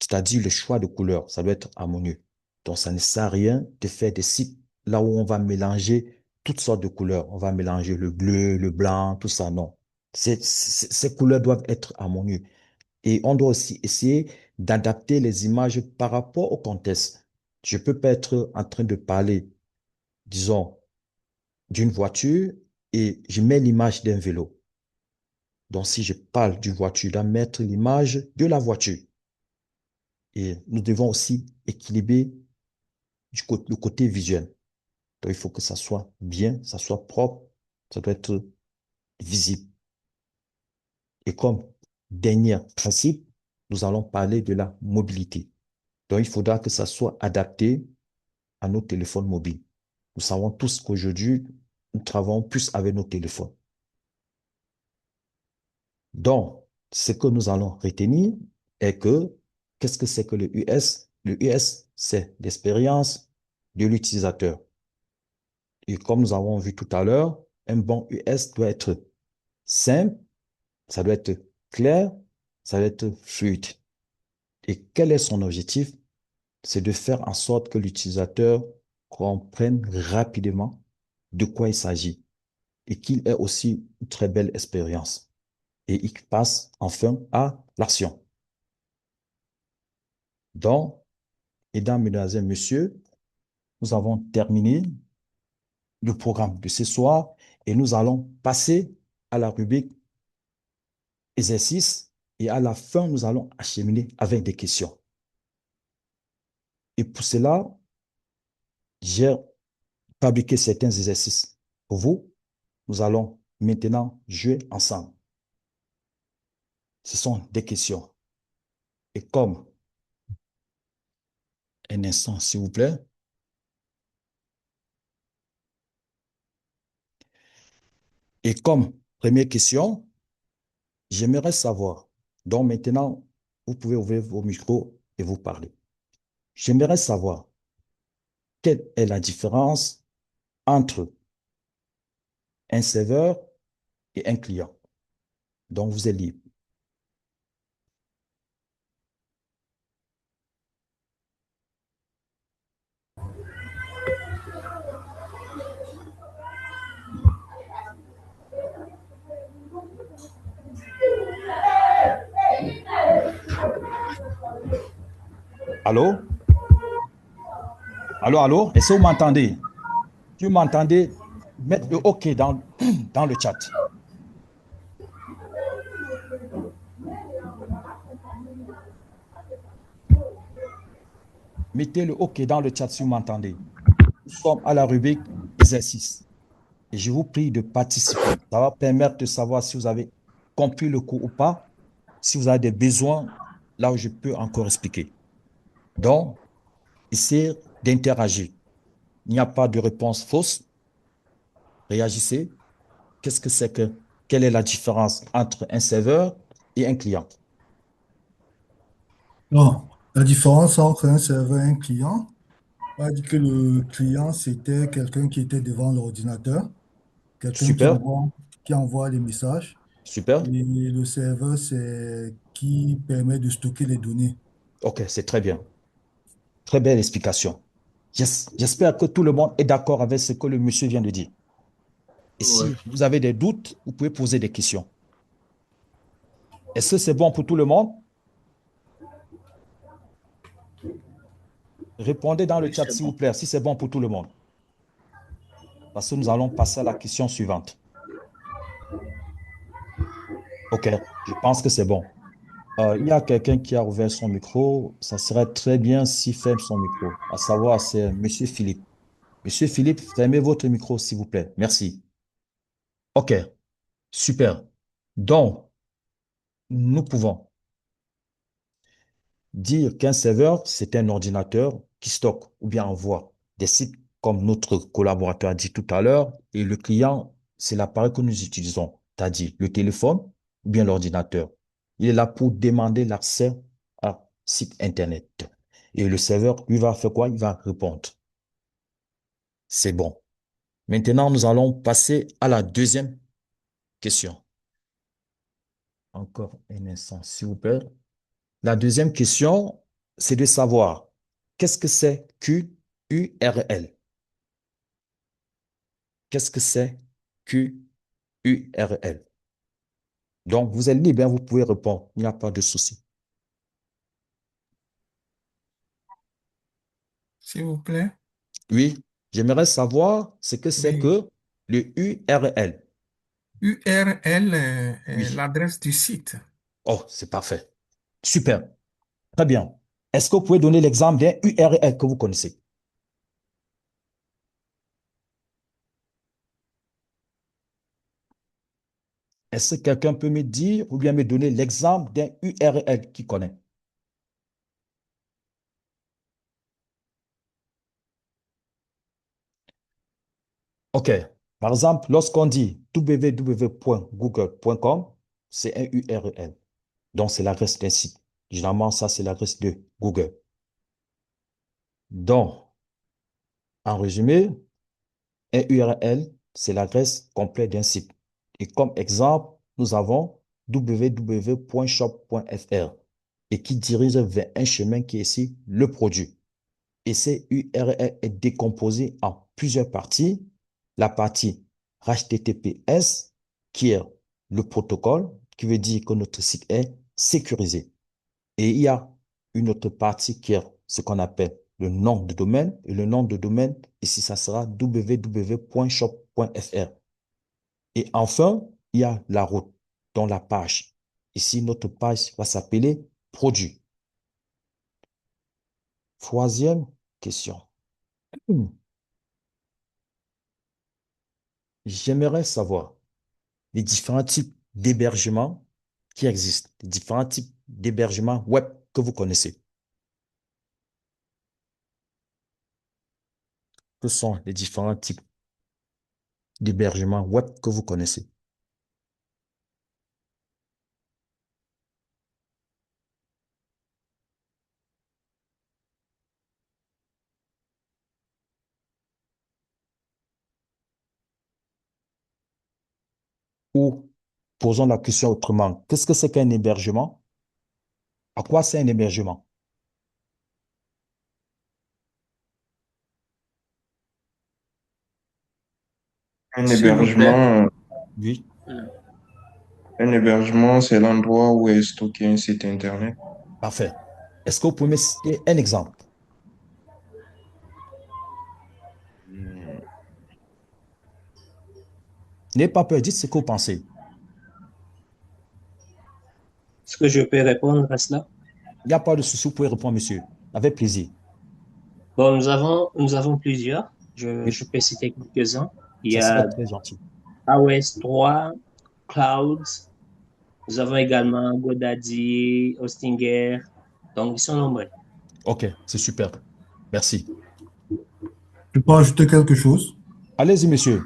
c'est-à-dire le choix de couleurs. Ça doit être harmonieux. Donc, ça ne sert à rien de faire des sites là où on va mélanger toutes sortes de couleurs. On va mélanger le bleu, le blanc, tout ça. Non. Ces couleurs doivent être harmonieuses. Et on doit aussi essayer d'adapter les images par rapport au contexte. Je peux pas être en train de parler, disons, d'une voiture et je mets l'image d'un vélo. Donc, si je parle d'une voiture, je dois mettre l'image de la voiture. Et nous devons aussi équilibrer le côté visuel. Donc, il faut que ça soit bien, ça soit propre, ça doit être visible. Et comme dernier principe, nous allons parler de la mobilité. Donc, il faudra que ça soit adapté à nos téléphones mobiles. Nous savons tous qu'aujourd'hui, nous travaillons plus avec nos téléphones. Donc, ce que nous allons retenir est que, qu'est-ce que c'est que le US? Le US, c'est l'expérience de l'utilisateur. Et comme nous avons vu tout à l'heure, un bon US doit être simple, ça doit être clair, ça doit être fluide. Et quel est son objectif? C'est de faire en sorte que l'utilisateur comprenne rapidement de quoi il s'agit et qu'il ait aussi une très belle expérience. Et il passe enfin à l'action. Donc, mesdames, mesdemoiselles, messieurs, nous avons terminé le programme de ce soir et nous allons passer à la rubrique exercice et à la fin, nous allons acheminer avec des questions. Et pour cela, j'ai fabriqué certains exercices pour vous. Nous allons maintenant jouer ensemble. Ce sont des questions. Et comme, un instant, s'il vous plaît. Et comme première question, j'aimerais savoir, donc maintenant, vous pouvez ouvrir vos micros et vous parler. J'aimerais savoir quelle est la différence entre un serveur et un client. Donc, vous êtes libre. Allô? Allô, allô? Est-ce que vous m'entendez? Si vous m'entendez, mettez le OK dans le chat. Mettez le OK dans le chat si vous m'entendez. Nous sommes à la rubrique exercice. Et je vous prie de participer. Ça va permettre de savoir si vous avez compris le cours ou pas, si vous avez des besoins, là où je peux encore expliquer. Donc, essayez d'interagir. Il n'y a pas de réponse fausse. Réagissez. Qu'est-ce que c'est que, quelle est la différence entre un serveur et un client? Non, la différence entre un serveur et un client, on a dit que le client, c'était quelqu'un qui était devant l'ordinateur, quelqu'un Super, qui envoie les messages. super. Et le serveur, c'est qui permet de stocker les données. OK, c'est très bien. Très belle explication. J'espère que tout le monde est d'accord avec ce que le monsieur vient de dire. Et Ouais. si vous avez des doutes, vous pouvez poser des questions. Est-ce que c'est bon pour tout le monde? Répondez dans le Oui, chat, c'est s'il bon. vous plaît, si c'est bon pour tout le monde. Parce que nous allons passer à la question suivante. OK, je pense que c'est bon. Il y a quelqu'un qui a ouvert son micro. Ça serait très bien s'il ferme son micro. À savoir, c'est Monsieur Philippe. Monsieur Philippe, fermez votre micro, s'il vous plaît. Merci. OK, super. Donc, nous pouvons dire qu'un serveur, c'est un ordinateur qui stocke ou bien envoie des sites, comme notre collaborateur a dit tout à l'heure, et le client, c'est l'appareil que nous utilisons, c'est-à-dire le téléphone ou bien l'ordinateur. Il est là pour demander l'accès à site Internet. Et le serveur, lui, va faire quoi? Il va répondre. C'est bon. Maintenant, nous allons passer à la deuxième question. Encore un instant, s'il vous plaît. La deuxième question, c'est de savoir qu'est-ce que c'est QURL? Qu'est-ce que c'est QURL? Donc, vous êtes libre, hein, vous pouvez répondre. Il n'y a pas de souci. S'il vous plaît. Oui, j'aimerais savoir ce que c'est Oui. que le URL. URL est Oui. l'adresse du site. Oh, c'est parfait. Super. Très bien. Est-ce que vous pouvez donner l'exemple d'un URL que vous connaissez? Est-ce que quelqu'un peut me dire ou bien me donner l'exemple d'un URL qu'il connaît? OK. Par exemple, lorsqu'on dit www.google.com, c'est un URL. Donc, c'est l'adresse d'un site. Généralement, ça, c'est l'adresse de Google. Donc, en résumé, un URL, c'est l'adresse complète d'un site. Et comme exemple, nous avons www.shop.fr et qui dirige vers un chemin qui est ici, le produit. Et ce URL est décomposé en plusieurs parties. La partie HTTPS, qui est le protocole, qui veut dire que notre site est sécurisé. Et il y a une autre partie qui est ce qu'on appelle le nom de domaine. Et le nom de domaine, ici, ça sera www.shop.fr. Et enfin, il y a la route, dans la page. Ici, notre page va s'appeler produit. Troisième question. J'aimerais savoir les différents types d'hébergement qui existent, les différents types d'hébergement web que vous connaissez. Ce sont les différents types d'hébergement web que vous connaissez. Ou posons la question autrement. Qu'est-ce que c'est qu'un hébergement? À quoi c'est un hébergement? Un S'il vous plaît. hébergement, Oui, un hébergement, c'est l'endroit où est stocké un site Internet. parfait. Est-ce que vous pouvez me citer un exemple? Hmm. N'ayez pas peur, dites ce que vous pensez. Est-ce que je peux répondre à cela? Il n'y a pas de souci, vous pouvez répondre, monsieur. Avec plaisir. Bon, nous avons plusieurs. Je, Oui, je peux citer quelques-uns. Il y ça serait a très gentil. AOS 3, Clouds. Nous avons également GoDaddy, Hostinger. Donc, ils sont nombreux. OK, c'est super. Merci. Je peux ajouter quelque chose? Allez-y, monsieur.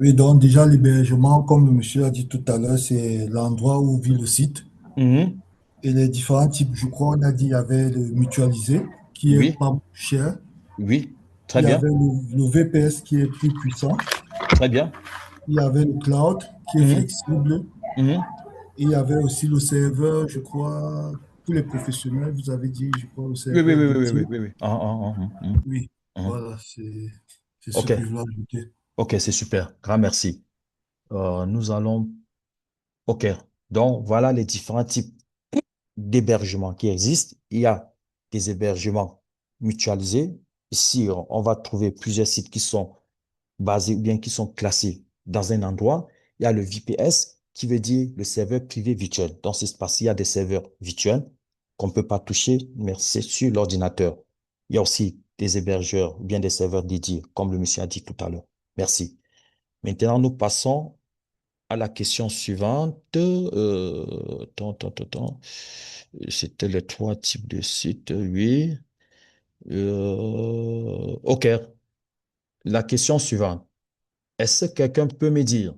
Oui, donc déjà, l'hébergement, comme le monsieur a dit tout à l'heure, c'est l'endroit où vit le site. Mhm. Et les différents types, je crois, on a dit, il y avait le mutualisé, qui est Oui, pas cher. oui, Il très y bien, avait le VPS qui est plus puissant. très bien. Il y avait le cloud qui est Mhm. flexible. Mhm. Et il y avait aussi le serveur, je crois, pour les professionnels, vous avez dit, je crois, le Oui, oui, serveur oui, oui, oui, oui, dédié. oui, oui. Mhm. Oui, Mhm. voilà, c'est ce OK, que je veux ajouter. OK, c'est super. Grand merci. Nous allons... OK, donc voilà les différents types d'hébergements qui existent. Il y a des hébergements mutualisés. Ici, on va trouver plusieurs sites qui sont basés ou bien qui sont classés dans un endroit. Il y a le VPS qui veut dire le serveur privé virtuel. Donc, c'est parce qu'il y a des serveurs virtuels qu'on ne peut pas toucher, mais c'est sur l'ordinateur. Il y a aussi des hébergeurs ou bien des serveurs dédiés, comme le monsieur a dit tout à l'heure. Merci. Maintenant, nous passons à la question suivante. C'était les trois types de sites, oui. OK. La question suivante. Est-ce que quelqu'un peut me dire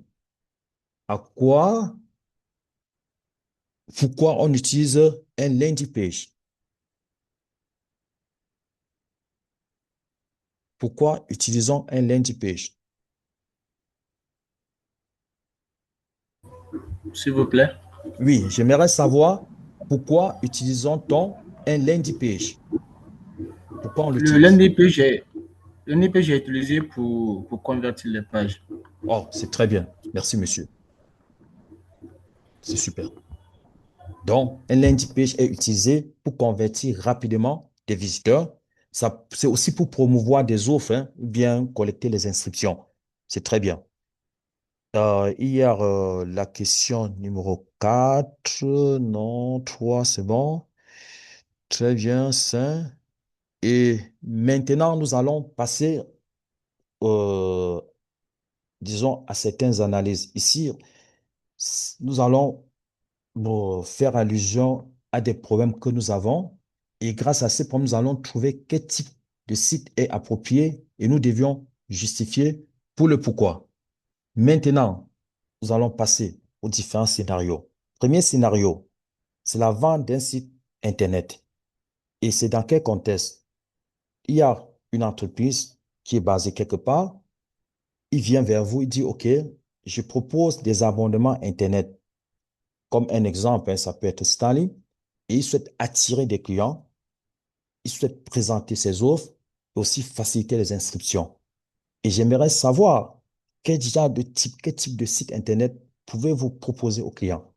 à quoi, pourquoi on utilise un landing page? Pourquoi utilisons un landing page? S'il vous plaît. Oui, j'aimerais savoir pourquoi utilisons-on un landing page? Pourquoi on Le l'utilise? landing page est, le landing page est utilisé pour convertir les pages. Oh, c'est très bien. Merci, monsieur. C'est super. Donc, un landing page est utilisé pour convertir rapidement des visiteurs. Ça, c'est aussi pour promouvoir des offres, hein, ou bien collecter les inscriptions. C'est très bien. Hier, la question numéro 4, non, 3, c'est bon. Très bien, 5. Et maintenant, nous allons passer, euh, disons, à certaines analyses. Ici, nous allons faire allusion à des problèmes que nous avons. Et grâce à ces problèmes, nous allons trouver quel type de site est approprié et nous devions justifier pour le pourquoi. Maintenant, nous allons passer aux différents scénarios. Premier scénario, c'est la vente d'un site Internet. Et c'est dans quel contexte? Il y a une entreprise qui est basée quelque part. Il vient vers vous, il dit, OK, je propose des abonnements Internet. Comme un exemple, hein, ça peut être Stanley. Et il souhaite attirer des clients. Il souhaite présenter ses offres et aussi faciliter les inscriptions. Et j'aimerais savoir quel genre de type, quel type de site Internet pouvez-vous proposer aux clients?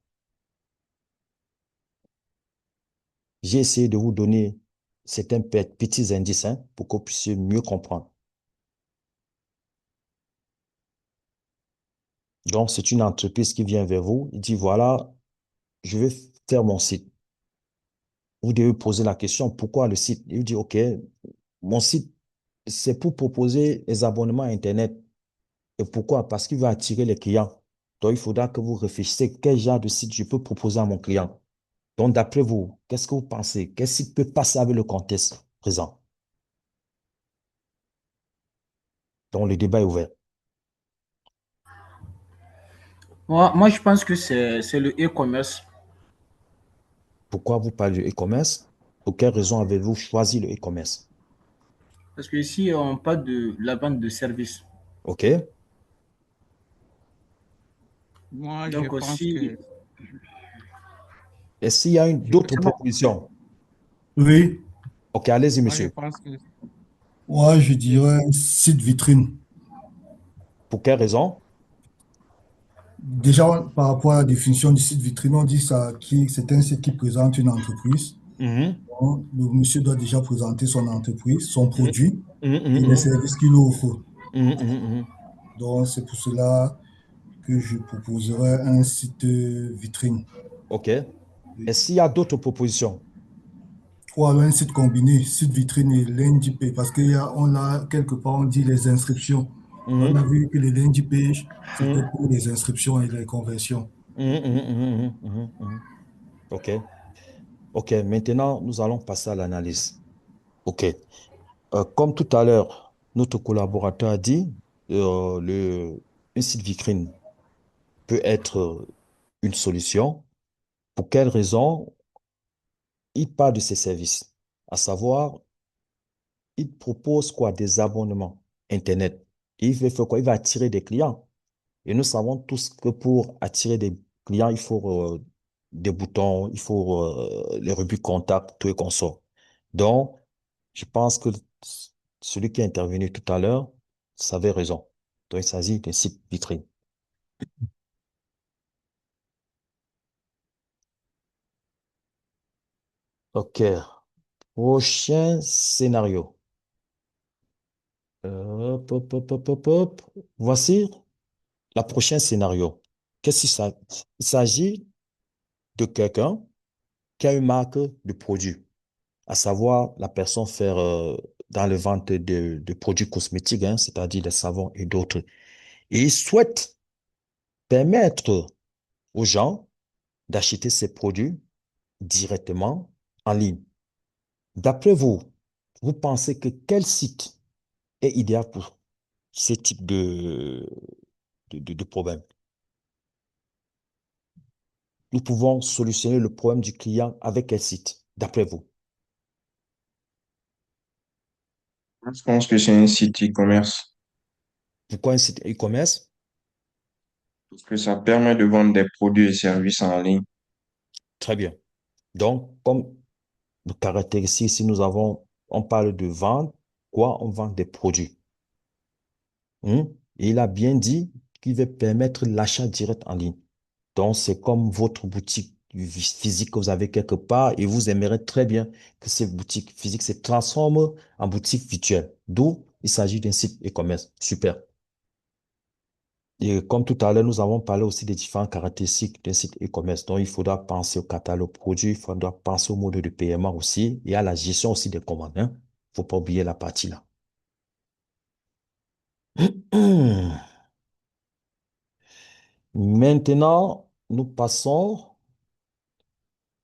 J'ai essayé de vous donner certains petits indices, hein, pour que vous puissiez mieux comprendre. Donc, c'est une entreprise qui vient vers vous, il dit, voilà, je vais faire mon site. Vous devez poser la question, pourquoi le site? Il dit, OK, mon site, c'est pour proposer les abonnements à Internet. Et pourquoi? Parce qu'il va attirer les clients. Donc, il faudra que vous réfléchissiez quel genre de site je peux proposer à mon client. Donc, d'après vous, qu'est-ce que vous pensez? Quel site peut passer avec le contexte présent? Donc, le débat est ouvert. Moi, je pense que c'est le e-commerce. Pourquoi vous parlez de e-commerce? Pour quelle raison avez-vous choisi le e-commerce? Parce que ici, on parle de la vente de services. OK? Moi, je Donc pense aussi, que Est-ce qu'il y a je, d'autres propositions? Oui, Ok, allez-y, moi, je monsieur. pense que moi, je je- dirais un site vitrine. Pour quelle raison? Déjà, par rapport à la définition du site vitrine, on dit ça, c'est un site qui présente une entreprise. Mhm, Donc, le monsieur doit déjà présenter son entreprise, son mhm, produit mhm, et les mhm, services qu'il offre. mhm, mhm, mhm. Donc, c'est pour cela que je proposerais un site vitrine. Ok. Oui. Est-ce qu'il y a d'autres propositions? Ou alors un site combiné, site vitrine et landing page, parce on l'a quelque part, on dit les inscriptions. On a Mhm, vu que les landing page, c'était mhm, pour les inscriptions et les conversions. mhm, mhm, mhm, mhm, mhm. Ok. Ok. Maintenant, nous allons passer à l'analyse. Ok. Comme tout à l'heure, notre collaborateur a dit, un site vitrine peut être une solution. Pour quelle raison? Il parle de ses services, à savoir, il propose quoi? Des abonnements Internet. Et il veut faire quoi? Il va attirer des clients. Et nous savons tous que pour attirer des clients, il faut des boutons, il faut les rubriques contact, tout et consort. Donc, je pense que celui qui est intervenu tout à l'heure savait raison. Donc, il s'agit d'un site vitrine. OK. Prochain scénario. Hop, hop, hop, hop, hop, hop. Voici la prochain scénario. Qu'est-ce qu'il s'agit? Il s'agit de quelqu'un qui a une marque de produit, à savoir la personne faire dans le vente de produits cosmétiques, hein, c'est-à-dire des savons et d'autres. Et il souhaite permettre aux gens d'acheter ces produits directement en ligne. D'après vous, vous pensez que quel site est idéal pour ce type de problème? Nous pouvons solutionner le problème du client avec quel site, d'après vous? Je pense que c'est un site e-commerce Pourquoi un site e-commerce? parce que ça permet de vendre des produits et services en ligne. Très bien. Donc, comme caractéristique, si on parle de vente, quoi? On vend des produits. Hein? Et il a bien dit qu'il veut permettre l'achat direct en ligne. Donc, c'est comme votre boutique physique que vous avez quelque part et vous aimeriez très bien que cette boutique physique se transforme en boutique virtuelle. D'où il s'agit d'un site e-commerce. Super. Et comme tout à l'heure, nous avons parlé aussi des différentes caractéristiques d'un site e-commerce. Donc, il faudra penser au catalogue produit, il faudra penser au mode de paiement aussi et à la gestion aussi des commandes, hein. Faut pas oublier la partie là. Maintenant, nous passons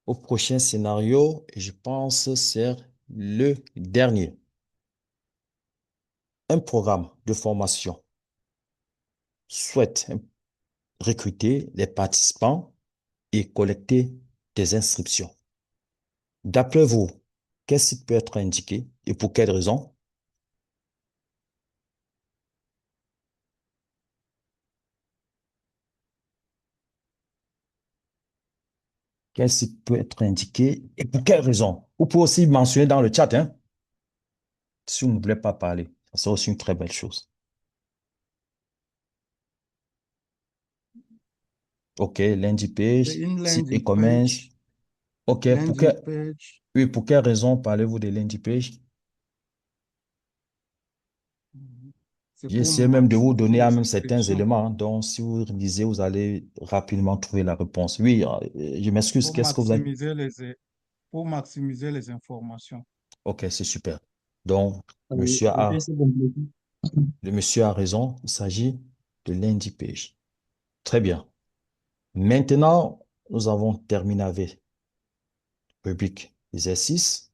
au prochain scénario. Et je pense que c'est le dernier. Un programme de formation souhaite recruter les participants et collecter des inscriptions. D'après vous, quel site peut être indiqué et pour quelle raison? Quel site peut être indiqué et pour quelle raison? Vous pouvez aussi mentionner dans le chat, hein, si vous ne voulez pas parler. Ça, c'est aussi une très belle chose. OK, landing c'est page, une site landing e-commerce. page, OK, landing page. oui, pour quelle raison parlez-vous de landing page? C'est pour J'essaie même de vous maximiser donner à les même certains inscriptions, éléments, hein. Donc, si vous lisez, vous allez rapidement trouver la réponse. Oui, je m'excuse. pour Qu'est-ce que vous avez? maximiser pour maximiser les informations. OK, c'est super. Donc, Oui, en fait, c'est compliqué. le monsieur a raison. Il s'agit de landing page. Très bien. Maintenant, nous avons terminé avec rubrique exercice.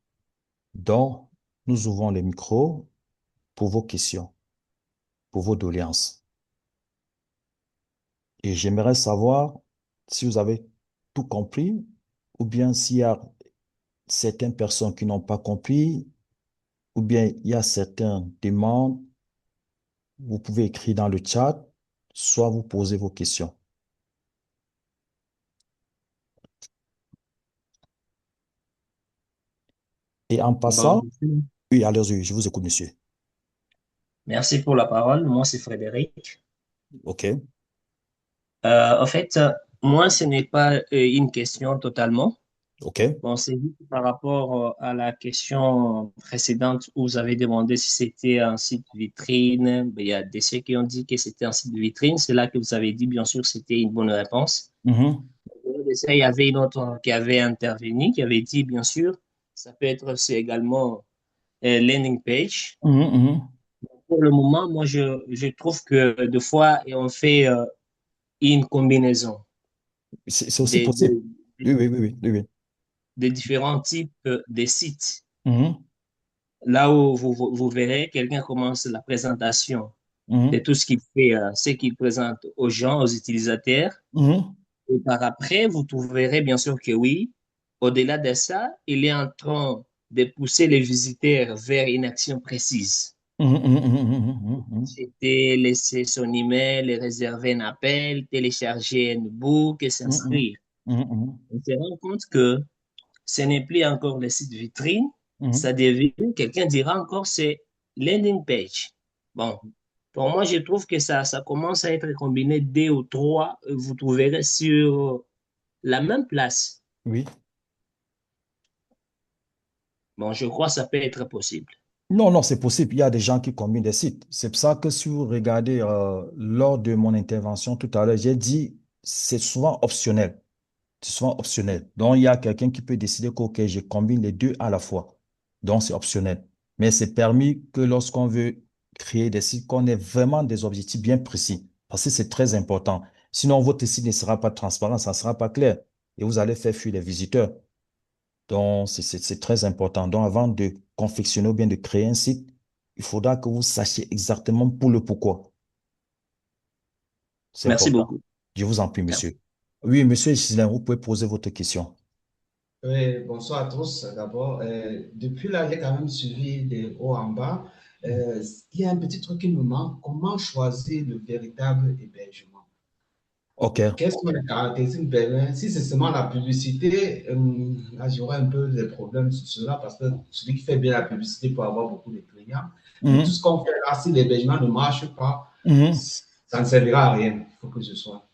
Donc, nous ouvrons les micros pour vos questions, pour vos doléances. Et j'aimerais savoir si vous avez tout compris ou bien s'il y a certaines personnes qui n'ont pas compris ou bien il y a certaines demandes. Vous pouvez écrire dans le chat, soit vous posez vos questions. Et en Bon, passant, oui, allez-y, je vous écoute, monsieur. merci pour la parole. Moi, c'est Frédéric. OK. En fait, moi, ce n'est pas une question totalement. OK. Bon, c'est juste par rapport à la question précédente où vous avez demandé si c'était un site vitrine. Ben, il y a des ceux qui ont dit que c'était un site vitrine. C'est là que vous avez dit, bien sûr, c'était une bonne réponse. Mhm. Il y avait une autre qui avait intervenu, qui avait dit, bien sûr, ça peut être aussi également landing page. Mhm, mhm. Pour le moment, moi, je trouve que des fois, on fait une combinaison C'est aussi des, possible. des, Oui, oui, oui, oui, oui, oui. des différents types de sites. Mhm, Là où vous verrez, quelqu'un commence la présentation de mhm, tout ce qu'il fait, ce qu'il présente aux gens, aux utilisateurs. mhm, Et par après, vous trouverez bien sûr que oui, au-delà de ça, il est en train de pousser les visiteurs vers une action précise. mhm, mhm, mhm, mhm, mhm, C'était laisser son email, réserver un appel, télécharger un book et mhm, s'inscrire. mhm, mhm, On se rend compte que ce n'est plus encore le site vitrine, mhm. ça devient, quelqu'un dira encore, c'est landing page. Bon, pour moi, je trouve que ça commence à être combiné deux ou trois, vous trouverez sur la même place. Oui. Bon, je crois que ça peut être possible. Non, non, c'est possible. Il y a des gens qui combinent des sites. C'est pour ça que si vous regardez lors de mon intervention tout à l'heure, j'ai dit c'est souvent optionnel. C'est souvent optionnel. Donc, il y a quelqu'un qui peut décider que, OK, je combine les deux à la fois. Donc, c'est optionnel. Mais c'est permis que lorsqu'on veut créer des sites, qu'on ait vraiment des objectifs bien précis. Parce que c'est très important. Sinon, votre site ne sera pas transparent, ça ne sera pas clair. Et vous allez faire fuir les visiteurs. Donc, c'est très important. Donc, avant de confectionner ou bien de créer un site, il faudra que vous sachiez exactement pour le pourquoi. C'est Merci important. beaucoup. Je vous en prie, monsieur. Oui, monsieur Gislain, vous pouvez poser votre question. Oui, bonsoir à tous. D'abord, depuis là, j'ai quand même suivi de haut en bas. Il y a un petit truc qui me manque. Comment choisir le véritable hébergement? OK. Quelles sont les caractéristiques du hébergement? Si c'est seulement la publicité, là, j'aurais un peu des problèmes sur cela parce que celui qui fait bien la publicité peut avoir beaucoup de clients. Mais tout Mhm, ce qu'on fait là, si l'hébergement ne marche pas, mhm. ça ne servira à rien. Il faut que ce soit.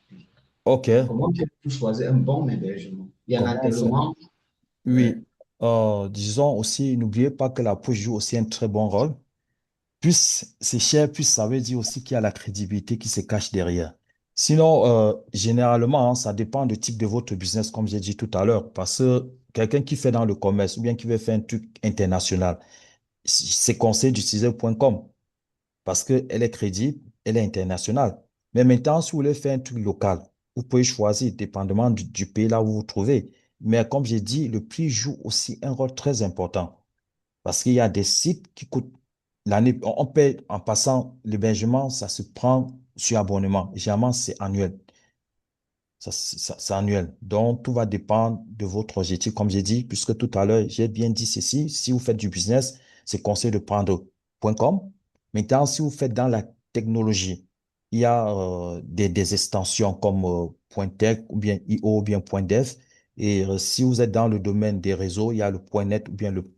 OK. Comment on choisir un bon hébergement? Il y en a Comment on fait? tellement. Ouais. Oui. Disons aussi, n'oubliez pas que la poche joue aussi un très bon rôle. Plus c'est cher, plus ça veut dire aussi qu'il y a la crédibilité qui se cache derrière. Sinon, généralement, hein, ça dépend du type de votre business, comme j'ai dit tout à l'heure. Parce que quelqu'un qui fait dans le commerce ou bien qui veut faire un truc international, c'est conseillé d'utiliser .com parce qu'elle est crédible, elle est internationale. Mais maintenant, si vous voulez faire un truc local, vous pouvez choisir, dépendamment du pays là où vous vous trouvez. Mais comme j'ai dit, le prix joue aussi un rôle très important. Parce qu'il y a des sites qui coûtent l'année, on paie en passant l'hébergement, ça se prend sur abonnement. Généralement, c'est annuel. C'est annuel. Donc, tout va dépendre de votre objectif. Comme j'ai dit, puisque tout à l'heure, j'ai bien dit ceci, si vous faites du business, c'est conseillé de prendre .com. Maintenant, si vous faites dans la technologie, il y a des extensions comme .tech ou bien .io ou bien .dev. Et si vous êtes dans le domaine des réseaux, il y a le .net ou bien le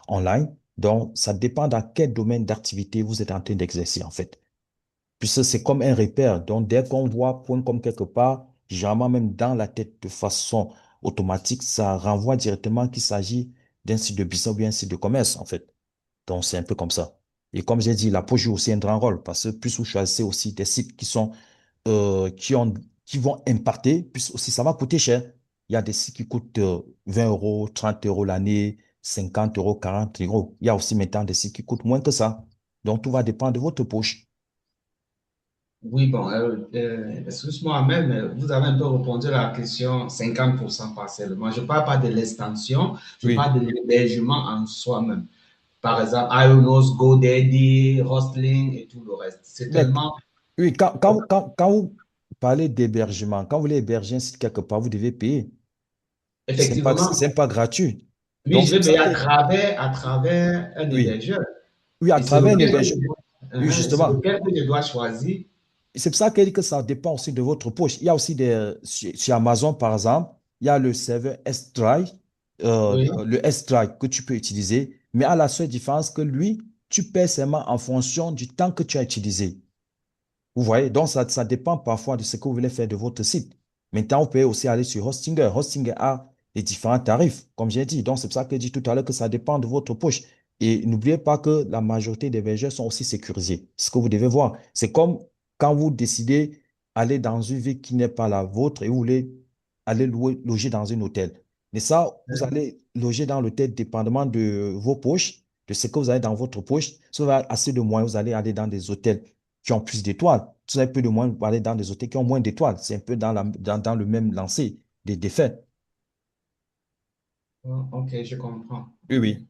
online. Donc, ça dépend dans quel domaine d'activité vous êtes en train d'exercer, en fait, puisque c'est comme un repère. Donc, dès qu'on voit point comme quelque part, généralement même dans la tête de façon automatique, ça renvoie directement qu'il s'agit d'un site de business ou bien un site de commerce, en fait. Donc, c'est un peu comme ça. Et comme j'ai dit, la poche joue aussi un grand rôle parce que plus vous choisissez aussi des sites qui sont, qui vont impacter, plus aussi ça va coûter cher. Il y a des sites qui coûtent 20 euros, 30 euros l'année, 50 euros, 40 euros. Il y a aussi maintenant des sites qui coûtent moins que ça. Donc, tout va dépendre de votre poche. Oui, bon, excuse-moi même, vous avez un peu répondu à la question 50% partiellement. Je ne parle pas de l'extension, je Oui. parle de l'hébergement en soi-même. Par exemple, Ionos, GoDaddy, Hostling et tout le reste. C'est Mais tellement, oui, quand vous parlez d'hébergement, quand vous voulez héberger un site quelque part, vous devez payer. effectivement, C'est pas gratuit. oui, Donc, je c'est vais pour ça payer que, à travers un oui, hébergeur. oui, à Et c'est travers un lequel que hébergement, je dois, oui, c'est justement. lequel que je dois choisir. Et c'est pour ça qu'elle dit que ça dépend aussi de votre poche. Il y a aussi sur Amazon, par exemple, il y a le serveur S-Drive. Oui. le S-Drive que tu peux utiliser, mais à la seule différence que lui, tu paies seulement en fonction du temps que tu as utilisé. Vous voyez, donc ça dépend parfois de ce que vous voulez faire de votre site. Maintenant, vous pouvez aussi aller sur Hostinger. Hostinger a les différents tarifs, comme j'ai dit. Donc, c'est pour ça que j'ai dit tout à l'heure que ça dépend de votre poche. Et n'oubliez pas que la majorité des hébergeurs sont aussi sécurisés. Ce que vous devez voir, c'est comme quand vous décidez d'aller dans une ville qui n'est pas la vôtre et vous voulez aller loger dans un hôtel. Mais ça, vous allez loger dans l'hôtel dépendamment de vos poches, de ce que vous avez dans votre poche. Si vous avez assez de moyens, vous allez aller dans des hôtels qui ont plus d'étoiles. Si vous avez peu de moyens, vous allez dans des hôtels qui ont moins d'étoiles. C'est un peu dans le même lancer des défaits. Ok, je comprends. Oui, oui.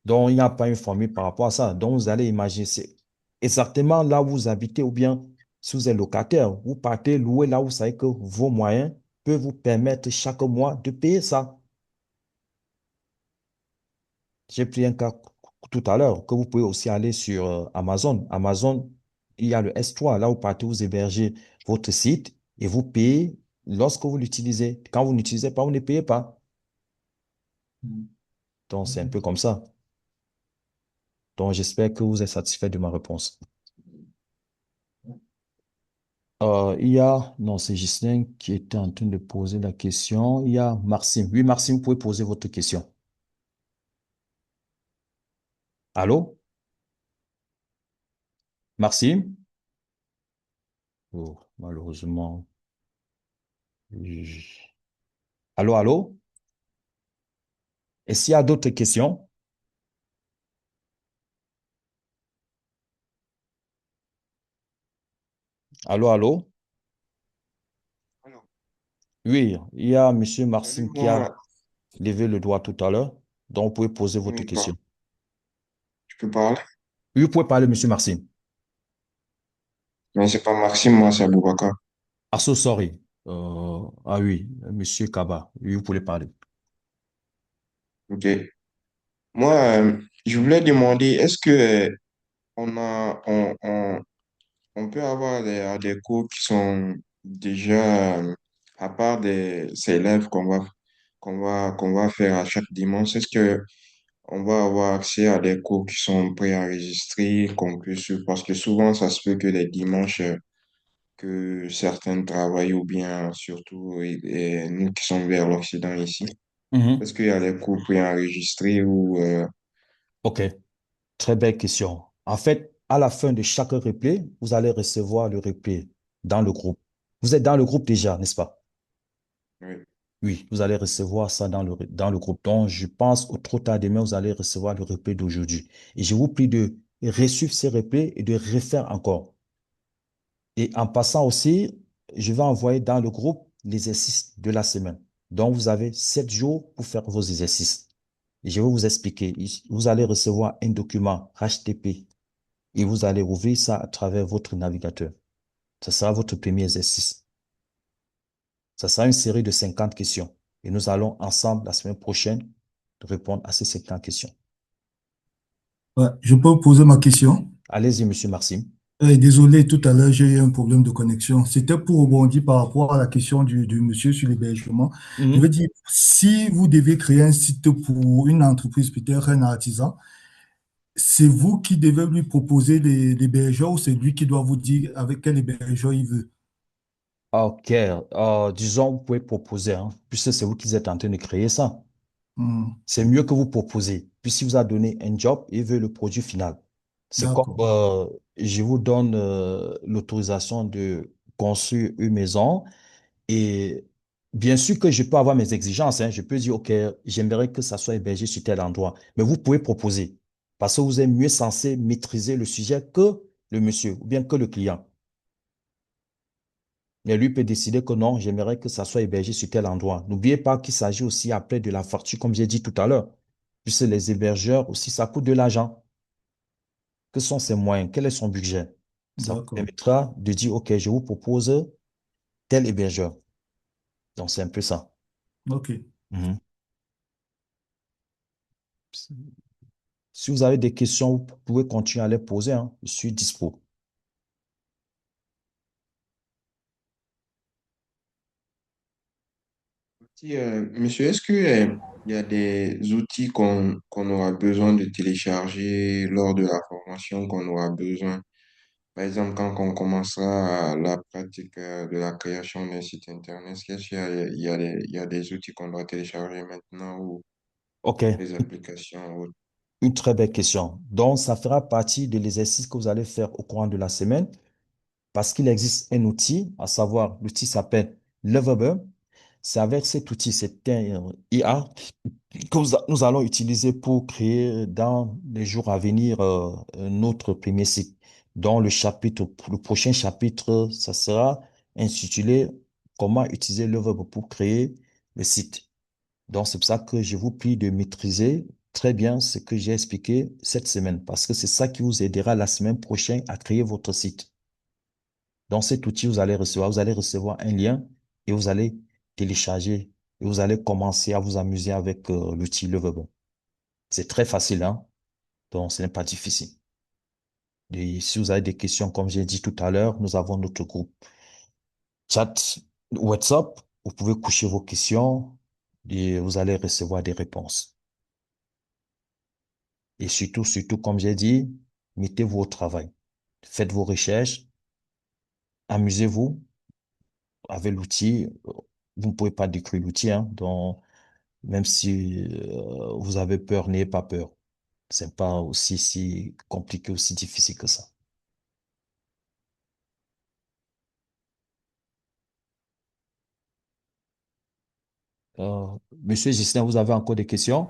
Donc, il n'y a pas une formule par rapport à ça. Donc, vous allez imaginer, c'est exactement là où vous habitez ou bien si vous êtes locataire, vous partez louer là où vous savez que vos moyens peuvent vous permettre chaque mois de payer ça. J'ai pris un cas tout à l'heure que vous pouvez aussi aller sur Amazon. Amazon, il y a le S3. Là, vous partez, vous hébergez votre site et vous payez lorsque vous l'utilisez. Quand vous n'utilisez pas, vous ne payez pas. Donc, c'est un peu comme ça. Donc, j'espère que vous êtes satisfait de ma réponse. Il y a, non, c'est Ghislain qui était en train de poser la question. Il y a Maxime. Oui, Maxime, vous pouvez poser votre question. Allô? Maxime? Oh, malheureusement. je- Allô, allô? Et s'il y a d'autres questions? Allô, allô? Alors, Oui, il y a Monsieur salut, Maxime qui bon, a levé le doigt tout à l'heure. Donc, vous pouvez poser votre oui, question. tu peux parler? Oui, vous pouvez parler, Monsieur Maxime. Mais c'est pas Maxime, moi, c'est Aboubacar. Ah, so sorry. Ah oui, Monsieur Kaba. Oui, vous pouvez parler. Ok. Moi, je voulais demander, est-ce que on a, on peut avoir des cours qui sont déjà, à part ces élèves qu'on va faire à chaque dimanche, est-ce que on va avoir accès à des cours qui sont préenregistrés, qu'on peut suivre? Parce que souvent, ça se peut que les dimanches, que certains travaillent ou bien surtout et nous qui sommes vers l'Occident ici. Mhm. Est-ce qu'il y a des cours préenregistrés ou... OK, très belle question. En fait, à la fin de chaque replay, vous allez recevoir le replay dans le groupe. Vous êtes dans le groupe déjà, n'est-ce pas? oui. Oui, vous allez recevoir ça dans le groupe. Donc, je pense au trop tard demain, vous allez recevoir le replay d'aujourd'hui. Et je vous prie de resuivre ces replays et de refaire encore. Et en passant aussi, je vais envoyer dans le groupe l'exercice de la semaine. Donc, vous avez 7 jours pour faire vos exercices. Et je vais vous expliquer. Vous allez recevoir un document HTTP et vous allez ouvrir ça à travers votre navigateur. Ce sera votre premier exercice. Ça sera une série de 50 questions. Et nous allons ensemble, la semaine prochaine, répondre à ces 50 questions. Ouais, je peux poser ma question? Allez-y, Monsieur Maxime. Désolé, tout à l'heure, j'ai eu un problème de connexion. C'était pour rebondir par rapport à la question du monsieur sur l'hébergement. Je veux Mhm. dire, si vous devez créer un site pour une entreprise, peut-être un artisan, c'est vous qui devez lui proposer l'hébergeur ou c'est lui qui doit vous dire avec quel hébergeur il veut? OK. Disons, vous pouvez proposer, hein, puisque c'est vous qui êtes en train de créer ça. Hmm, C'est mieux que vous proposez. Puis si vous a donné un job, il veut le produit final. C'est comme d'accord, je vous donne l'autorisation de construire une maison et bien sûr que je peux avoir mes exigences, hein. Je peux dire, OK, j'aimerais que ça soit hébergé sur tel endroit. Mais vous pouvez proposer parce que vous êtes mieux censé maîtriser le sujet que le monsieur ou bien que le client. Mais lui peut décider que non, j'aimerais que ça soit hébergé sur tel endroit. N'oubliez pas qu'il s'agit aussi après de la facture, comme j'ai dit tout à l'heure. Puisque les hébergeurs aussi, ça coûte de l'argent. Que sont ses moyens? Quel est son budget? Ça vous d'accord, permettra de dire, OK, je vous propose tel hébergeur. Donc, c'est un peu ça. ok. Mhm. Si vous avez des questions, vous pouvez continuer à les poser, hein. Je suis dispo. Si, monsieur, est-ce que, il y a des outils qu'on aura besoin de télécharger lors de la formation qu'on aura besoin? Par exemple, quand on commencera la pratique de la création d'un site Internet, est-ce qu'il y a, il y a des outils qu'on doit télécharger maintenant ou OK, des applications ou autres? une très belle question. Donc, ça fera partie de l'exercice que vous allez faire au courant de la semaine parce qu'il existe un outil, à savoir l'outil s'appelle Lovable. C'est avec cet outil, c'est un IA que nous allons utiliser pour créer dans les jours à venir notre premier site. Dans le prochain chapitre, ça sera intitulé Comment utiliser Lovable pour créer le site. Donc, c'est pour ça que je vous prie de maîtriser très bien ce que j'ai expliqué cette semaine, parce que c'est ça qui vous aidera la semaine prochaine à créer votre site. Dans cet outil, vous allez recevoir un lien et vous allez télécharger et vous allez commencer à vous amuser avec l'outil Lovable. C'est très facile, hein? Donc, ce n'est pas difficile. Et si vous avez des questions, comme j'ai dit tout à l'heure, nous avons notre groupe chat WhatsApp. Vous pouvez coucher vos questions et vous allez recevoir des réponses. Et surtout, comme j'ai dit, mettez-vous au travail. Faites vos recherches, amusez-vous avec l'outil. Vous ne pouvez pas décrire l'outil, hein. Donc, même si vous avez peur, n'ayez pas peur. C'est pas aussi si compliqué, aussi difficile que ça. Euh, Monsieur Justin, vous avez encore des questions?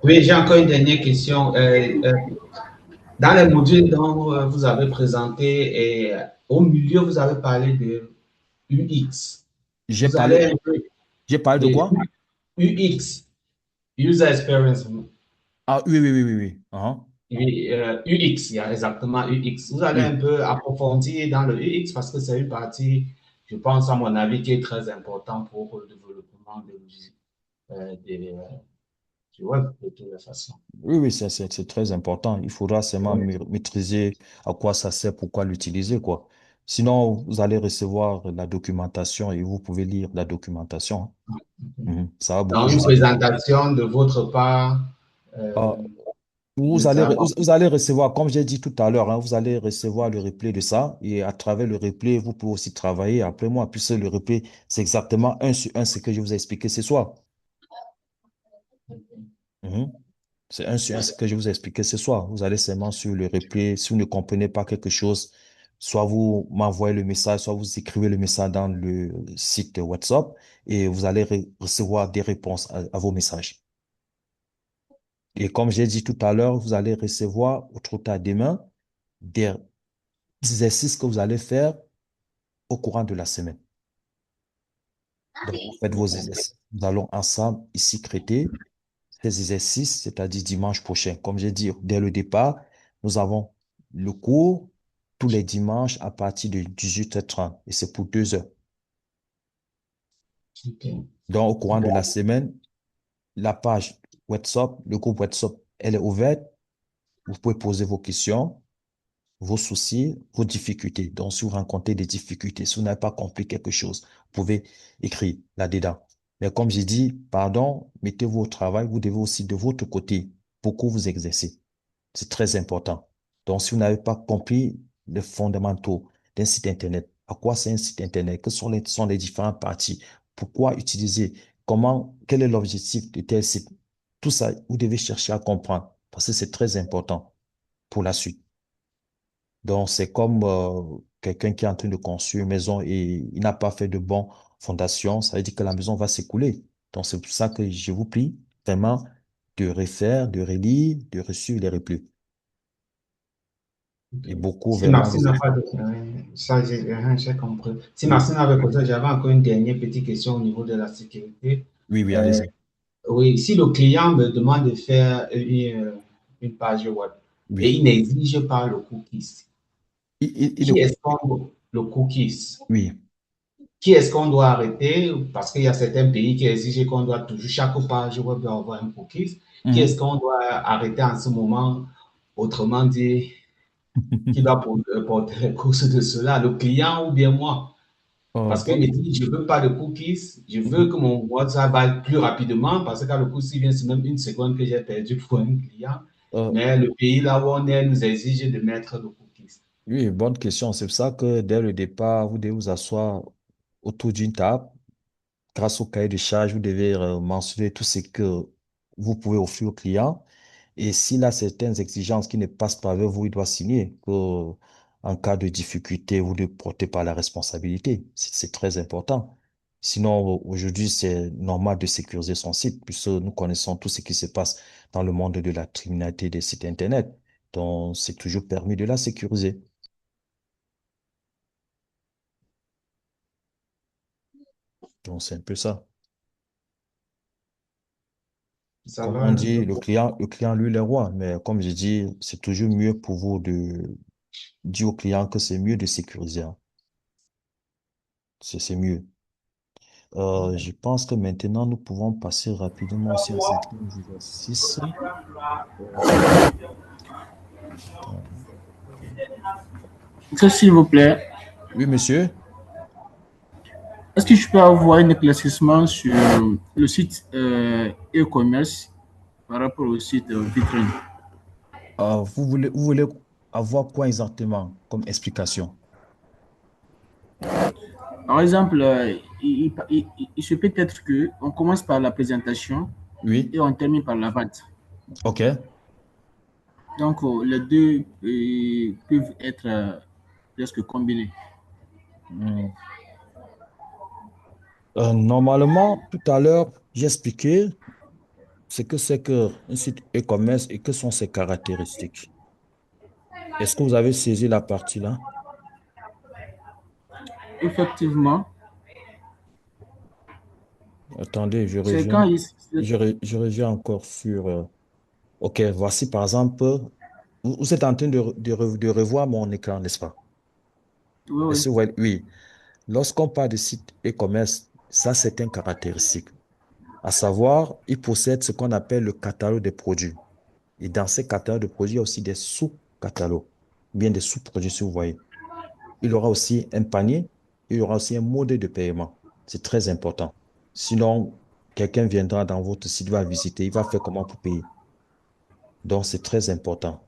Oui, j'ai encore une dernière question. Dans les modules dont vous avez présenté, et au milieu, vous avez parlé de UX. J'ai Vous parlé, allez un peu j'ai parlé de de quoi? UX, User Experience. Ah, oui, oui, oui, oui, oui. Ah, Oui, UX, il y a exactement UX. Vous allez un oui. peu approfondir dans le UX parce que c'est une partie, je pense, à mon avis, qui est très importante pour le développement du web de toute façon. Oui, oui, c'est très important. Il faudra seulement Oui. maîtriser à quoi ça sert, pourquoi l'utiliser, quoi. Sinon, vous allez recevoir la documentation et vous pouvez lire la documentation. Ça va beaucoup Dans une faciliter. présentation de votre part, Ah, ne sera pas. vous allez recevoir, comme j'ai dit tout à l'heure, hein, vous allez recevoir le replay de ça et à travers le replay, vous pouvez aussi travailler après moi, puisque le replay, c'est exactement un sur un ce que je vous ai expliqué ce soir. Mhm. C'est un sur un ce que je vous ai expliqué ce soir. Vous allez seulement sur le replay. Si vous ne comprenez pas quelque chose, soit vous m'envoyez le message, soit vous écrivez le message dans le site WhatsApp et vous allez recevoir des réponses à vos messages. Et comme j'ai dit tout à l'heure, vous allez recevoir au trop tard demain des exercices que vous allez faire au courant de la semaine. Donc, vous faites vos exercices. Nous allons ensemble ici traiter ces exercices, c'est-à-dire dimanche prochain. Comme j'ai dit dès le départ, nous avons le cours tous les dimanches à partir de 18h30 et c'est pour 2 heures. Ok. Donc, au courant de la semaine, la page WhatsApp, le groupe WhatsApp, elle est ouverte. Vous pouvez poser vos questions, vos soucis, vos difficultés. Donc, si vous rencontrez des difficultés, si vous n'avez pas compris quelque chose, vous pouvez écrire là-dedans. Mais comme j'ai dit, pardon, mettez-vous au travail, vous devez aussi de votre côté beaucoup vous exercer. C'est très important. Donc, si vous n'avez pas compris les fondamentaux d'un site Internet, à quoi c'est un site Internet, quelles sont les différentes parties, pourquoi utiliser, comment, quel est l'objectif de tel site, tout ça, vous devez chercher à comprendre parce que c'est très important pour la suite. Donc, c'est comme quelqu'un qui est en train de construire une maison et il n'a pas fait de bonnes fondations, ça veut dire que la maison va s'écouler. Donc, c'est pour ça que je vous prie vraiment de refaire, de relire, de reçu les replays. Ok. Et beaucoup Si vraiment. Marcel n'a pas de. Ça, j'ai compris. Si Marcel n'avait pas de, j'avais encore une dernière petite question au niveau de la sécurité. Oui, oui, Euh, allez-y. oui, si le client me demande de faire une page web et Oui. il n'exige pas le cookies, qui Il- est-ce qu'on le cookies? oui. Qui est-ce qu'on doit arrêter? Parce qu'il y a certains pays qui exigent qu'on doit toujours, chaque page web doit avoir un cookies. Qui est-ce Mhm. qu'on doit arrêter en ce moment? Autrement dit, qui doit porter les courses de cela, le client ou bien moi? Parce Comme qu'il dit, je ne veux pas de cookies, je veux que mon WhatsApp aille plus rapidement, parce que quand le cookie vient, c'est même une seconde que j'ai perdu pour un client. euh, Mais le pays là où on est nous exige de mettre le cookies. oui, bonne question. C'est pour ça que dès le départ, vous devez vous asseoir autour d'une table. Grâce au cahier de charge, vous devez mentionner tout ce que vous pouvez offrir au client. Et s'il a certaines exigences qui ne passent pas avec vous, il doit signer que, en cas de difficulté, vous ne portez pas la responsabilité. C'est très important. Sinon, aujourd'hui, c'est normal de sécuriser son site, puisque nous connaissons tout ce qui se passe dans le monde de la criminalité des sites Internet. Donc, c'est toujours permis de la sécuriser. Donc, c'est un peu ça. Ça Comme on va, je dit, vois. le client, lui, le roi. Mais comme je dis, c'est toujours mieux pour vous de dire au client que c'est mieux de sécuriser, hein. C'est mieux. Je pense que maintenant, nous pouvons passer rapidement aussi à certains exercices. Attends. Ça, s'il vous plaît, Oui, monsieur. est-ce que je peux avoir un éclaircissement sur le site e-commerce par rapport au site vitrine? Vous voulez avoir quoi exactement comme explication? Par exemple, il se peut être qu'on commence par la présentation Oui, et on termine par la vente. ok. Donc, les deux peuvent être presque combinés. Hmm. Normalement, tout à l'heure, j'ai expliqué ce que c'est qu'un site e-commerce et que sont ses caractéristiques. Est-ce que vous avez saisi la partie là? Effectivement, Attendez, c'est quand il, je reviens encore sur... ok, voici par exemple, vous êtes en train de revoir mon écran, n'est-ce pas? oui, oui. Est-ce que vous voyez? Oui. Lorsqu'on parle de site e-commerce, ça c'est une caractéristique. À savoir, il possède ce qu'on appelle le catalogue des produits. Et dans ces catalogues de produits, il y a aussi des sous-catalogues, bien des sous-produits si vous voyez. Il y aura aussi un panier, il y aura aussi un modèle de paiement. C'est très important. Sinon, quelqu'un viendra dans votre site, va visiter, il va faire comment pour payer. Donc, c'est très important.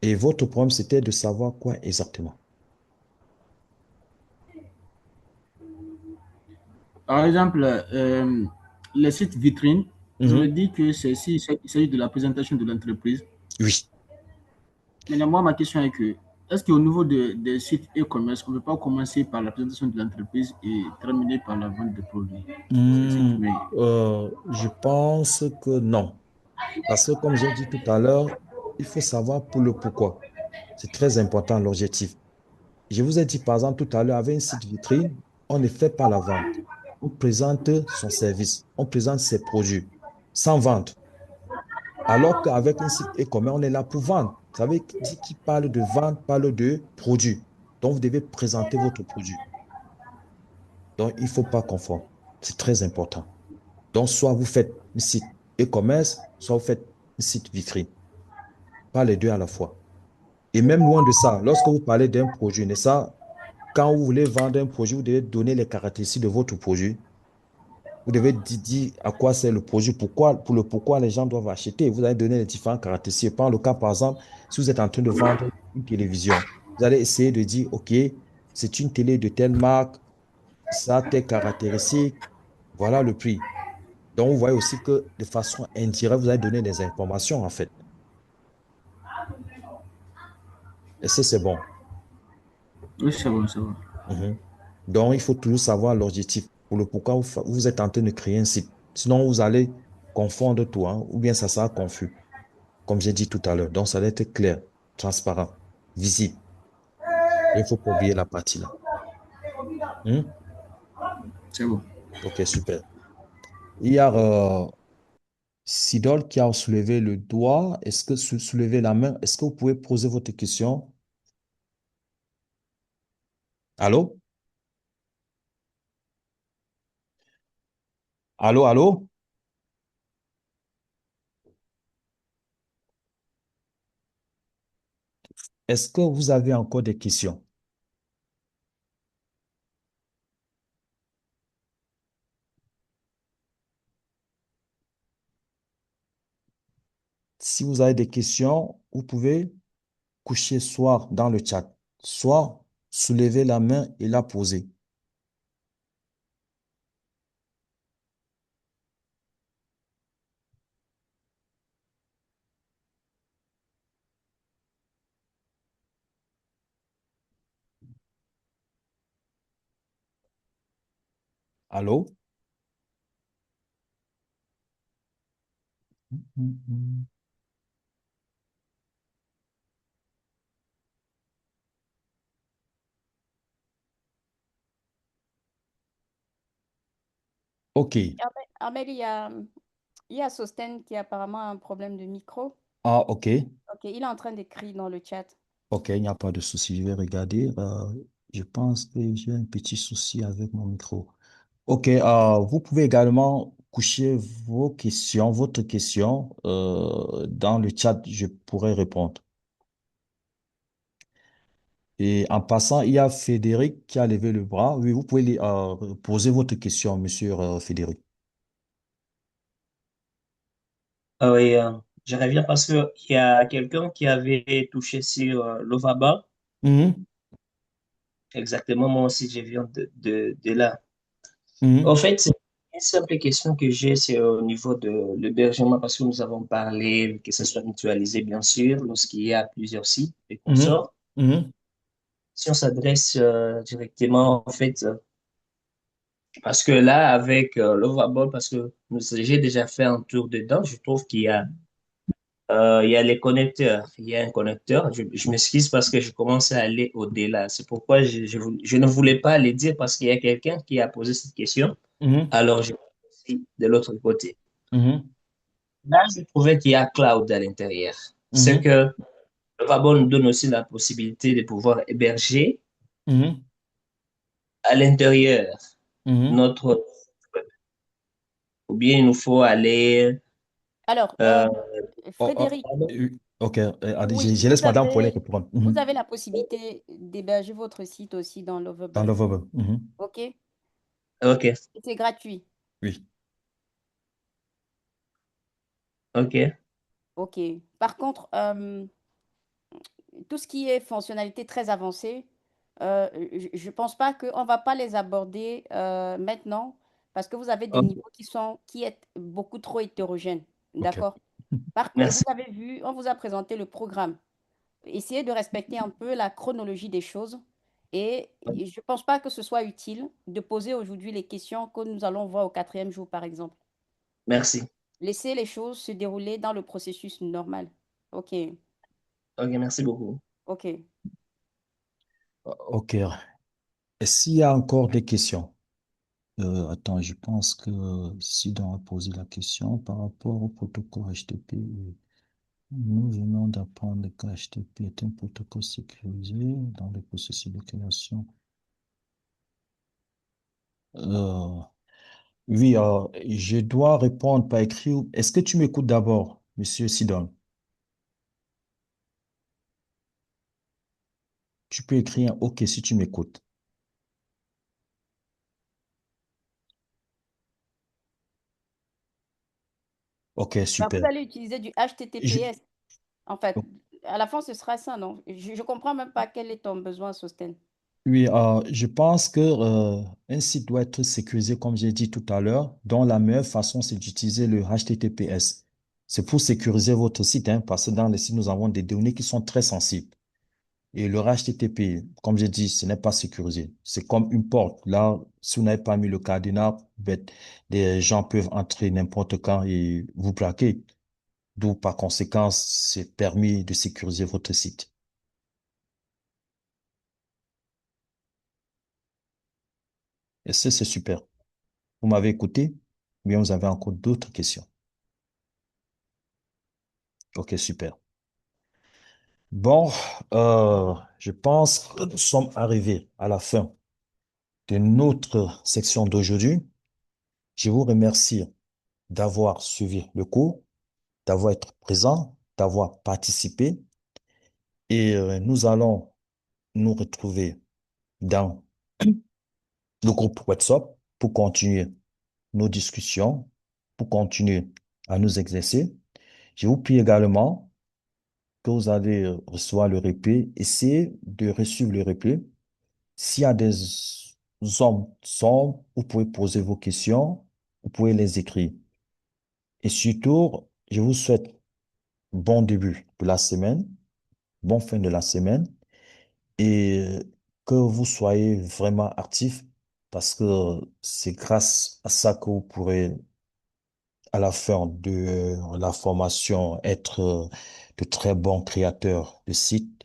Et votre problème, c'était de savoir quoi exactement. Par exemple, les sites vitrines, vous avez Mhm. dit que c'est si il s'agit de la présentation de l'entreprise. Oui. Maintenant, moi, ma question est que, est-ce qu'au niveau des sites e-commerce, on ne peut pas commencer par la présentation de l'entreprise et terminer par la vente de produits? C'est ce qui m'est... Je pense que non. Parce que comme j'ai dit tout à l'heure, il faut savoir pour le pourquoi. C'est très important, l'objectif. Je vous ai dit, par exemple, tout à l'heure, avec un site vitrine, on ne fait pas la vente. On présente son service, on présente ses produits sans vente. Alors qu'avec un site e-commerce, on est là pour vendre. Vous savez, qui parle de vente parle de produit. Donc, vous devez présenter votre produit. Donc, il ne faut pas confondre. C'est très important. Donc, soit vous faites un site e-commerce, soit vous faites un site vitrine. Pas les deux à la fois. Et même loin de ça, lorsque vous parlez d'un produit, n'est-ce pas, quand vous voulez vendre un produit, vous devez donner les caractéristiques de votre produit. Vous devez dire à quoi c'est le produit, pourquoi, pour le pourquoi les gens doivent acheter. Vous allez donner les différentes caractéristiques. Par le cas, par exemple, si vous êtes en train de vendre une télévision, vous allez essayer de dire, OK, c'est une télé de telle marque, ça a telle caractéristique, voilà le prix. Donc, vous voyez aussi que de façon indirecte, vous allez donner des informations, en fait. Et ça, c'est bon. Oui, c'est bon, c'est bon. Mhm. Donc, il faut toujours savoir l'objectif pour le pourquoi vous êtes en train de créer un site. Sinon, vous allez confondre tout, hein, ou bien ça sera confus, comme j'ai dit tout à l'heure. Donc, ça doit être clair, transparent, visible. Il ne faut pas oublier la partie là. Hmm? C'est bon. Ok, super. Il y a Sidol qui a soulevé le doigt. Est-ce que soulevez la main? Est-ce que vous pouvez poser votre question? Allô? Allô, allô? Est-ce que vous avez encore des questions? Si vous avez des questions, vous pouvez coucher soit dans le chat, soit soulever la main et la poser. Allô? OK. Ahmed, il y a Sosten qui a apparemment un problème de micro. Ah, OK. Ok, il est en train d'écrire dans le chat. OK, il n'y a pas de souci. Je vais regarder. Je pense que j'ai un petit souci avec mon micro. OK, vous pouvez également coucher vos questions, votre question dans le chat. Je pourrai répondre. Et en passant, il y a Frédéric qui a levé le bras. Oui, vous pouvez poser votre question, monsieur Frédéric. Ah oui, je reviens parce qu'il y a quelqu'un qui avait touché sur l'Ovaba. Mhm, Exactement, moi aussi, je viens de là. En mhm, fait, c'est une simple question que j'ai, c'est au niveau de l'hébergement, parce que nous avons parlé que ce soit mutualisé, bien sûr, lorsqu'il y a plusieurs sites et mhm, consorts. mhm, Si on s'adresse directement, en fait, parce que là, avec l'Ovaball, parce que j'ai déjà fait un tour dedans, je trouve il y a les connecteurs. Il y a un connecteur. Je m'excuse parce que je commence à aller au-delà. C'est pourquoi je ne voulais pas le dire parce qu'il y a quelqu'un qui a posé cette question. mhm, Alors, je suis de l'autre côté. mhm, Là, je trouvais qu'il y a cloud à l'intérieur. C'est mhm, que le Vabon nous donne aussi la possibilité de pouvoir héberger mhm, à l'intérieur mhm. notre web. Ou bien il nous faut aller. Alors, euh, Oh, oh, Frédéric, OK, allez, oui, je laisse madame pour les répondre. vous Mhm. avez la possibilité d'héberger votre site aussi dans Dans Lovable. le verbe. Mhm. OK? Et OK, c'est gratuit. Oui. OK. OK. Par contre, tout ce qui est fonctionnalité très avancée, je ne pense pas qu'on ne va pas les aborder maintenant parce que vous avez des OK, niveaux qui est beaucoup trop hétérogènes. OK. D'accord? Vous merci. avez vu, on vous a présenté le programme. Essayez de respecter un peu la chronologie des choses. Et je ne pense pas que ce soit utile de poser aujourd'hui les questions que nous allons voir au quatrième jour, par exemple. Merci. Laissez les choses se dérouler dans le processus normal. OK, OK, merci beaucoup. OK. OK. Et s'il y a encore des questions? Attends, je pense que Sidon a posé la question par rapport au protocole HTTP. Nous venons d'apprendre que HTTP est un protocole sécurisé dans le processus de création. Euh, oui, je dois répondre par écrit. Est-ce que tu m'écoutes d'abord, monsieur Sidon? Tu peux écrire OK si tu m'écoutes. OK, Ben, vous super. allez utiliser du Je, HTTPS. En fait, à la fin, ce sera ça, non? Je ne comprends même pas quel est ton besoin, Sosten. oui, je pense que un site doit être sécurisé, comme j'ai dit tout à l'heure, dont la meilleure façon, c'est d'utiliser le HTTPS. C'est pour sécuriser votre site, hein, parce que dans les sites, nous avons des données qui sont très sensibles. Et le HTTP, comme j'ai dit, ce n'est pas sécurisé. C'est comme une porte. Là, si vous n'avez pas mis le cadenas, ben, des gens peuvent entrer n'importe quand et vous plaquer. D'où, par conséquent, c'est permis de sécuriser votre site. Et ça, c'est super. Vous m'avez écouté? Ou bien vous avez encore d'autres questions? Ok, super. Bon, je pense que nous sommes arrivés à la fin de notre section d'aujourd'hui. Je vous remercie d'avoir suivi le cours, d'avoir été présent, d'avoir participé. Et nous allons nous retrouver dans le groupe WhatsApp pour continuer nos discussions, pour continuer à nous exercer. Je vous prie également que vous allez recevoir le replay. Essayez de recevoir le replay. S'il y a des zones sombres, vous pouvez poser vos questions, vous pouvez les écrire. Et surtout, je vous souhaite bon début de la semaine, bonne fin de la semaine et que vous soyez vraiment actifs parce que c'est grâce à ça que vous pourrez, à la fin de la formation, être de très bons créateurs de sites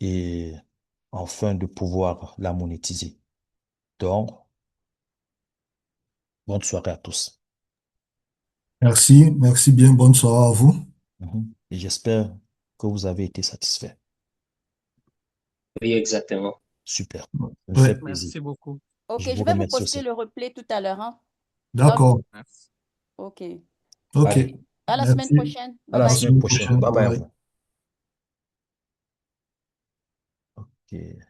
et enfin de pouvoir la monétiser. Donc, bonne soirée à tous. Merci, merci bien. Bonne soirée à vous. Et j'espère que vous avez été satisfait. Oui, exactement. Super. Ça me Ouais, fait plaisir. Merci beaucoup. Ok, Je je vous vais vous remercie poster aussi. le replay tout à l'heure, hein, dans le d'accord. groupe. Merci. Ok. Ok. Allez, à la semaine Merci. prochaine. À Bye la À la bye. semaine semaine prochaine. prochaine. Bye bye à Bye. vous. Ok.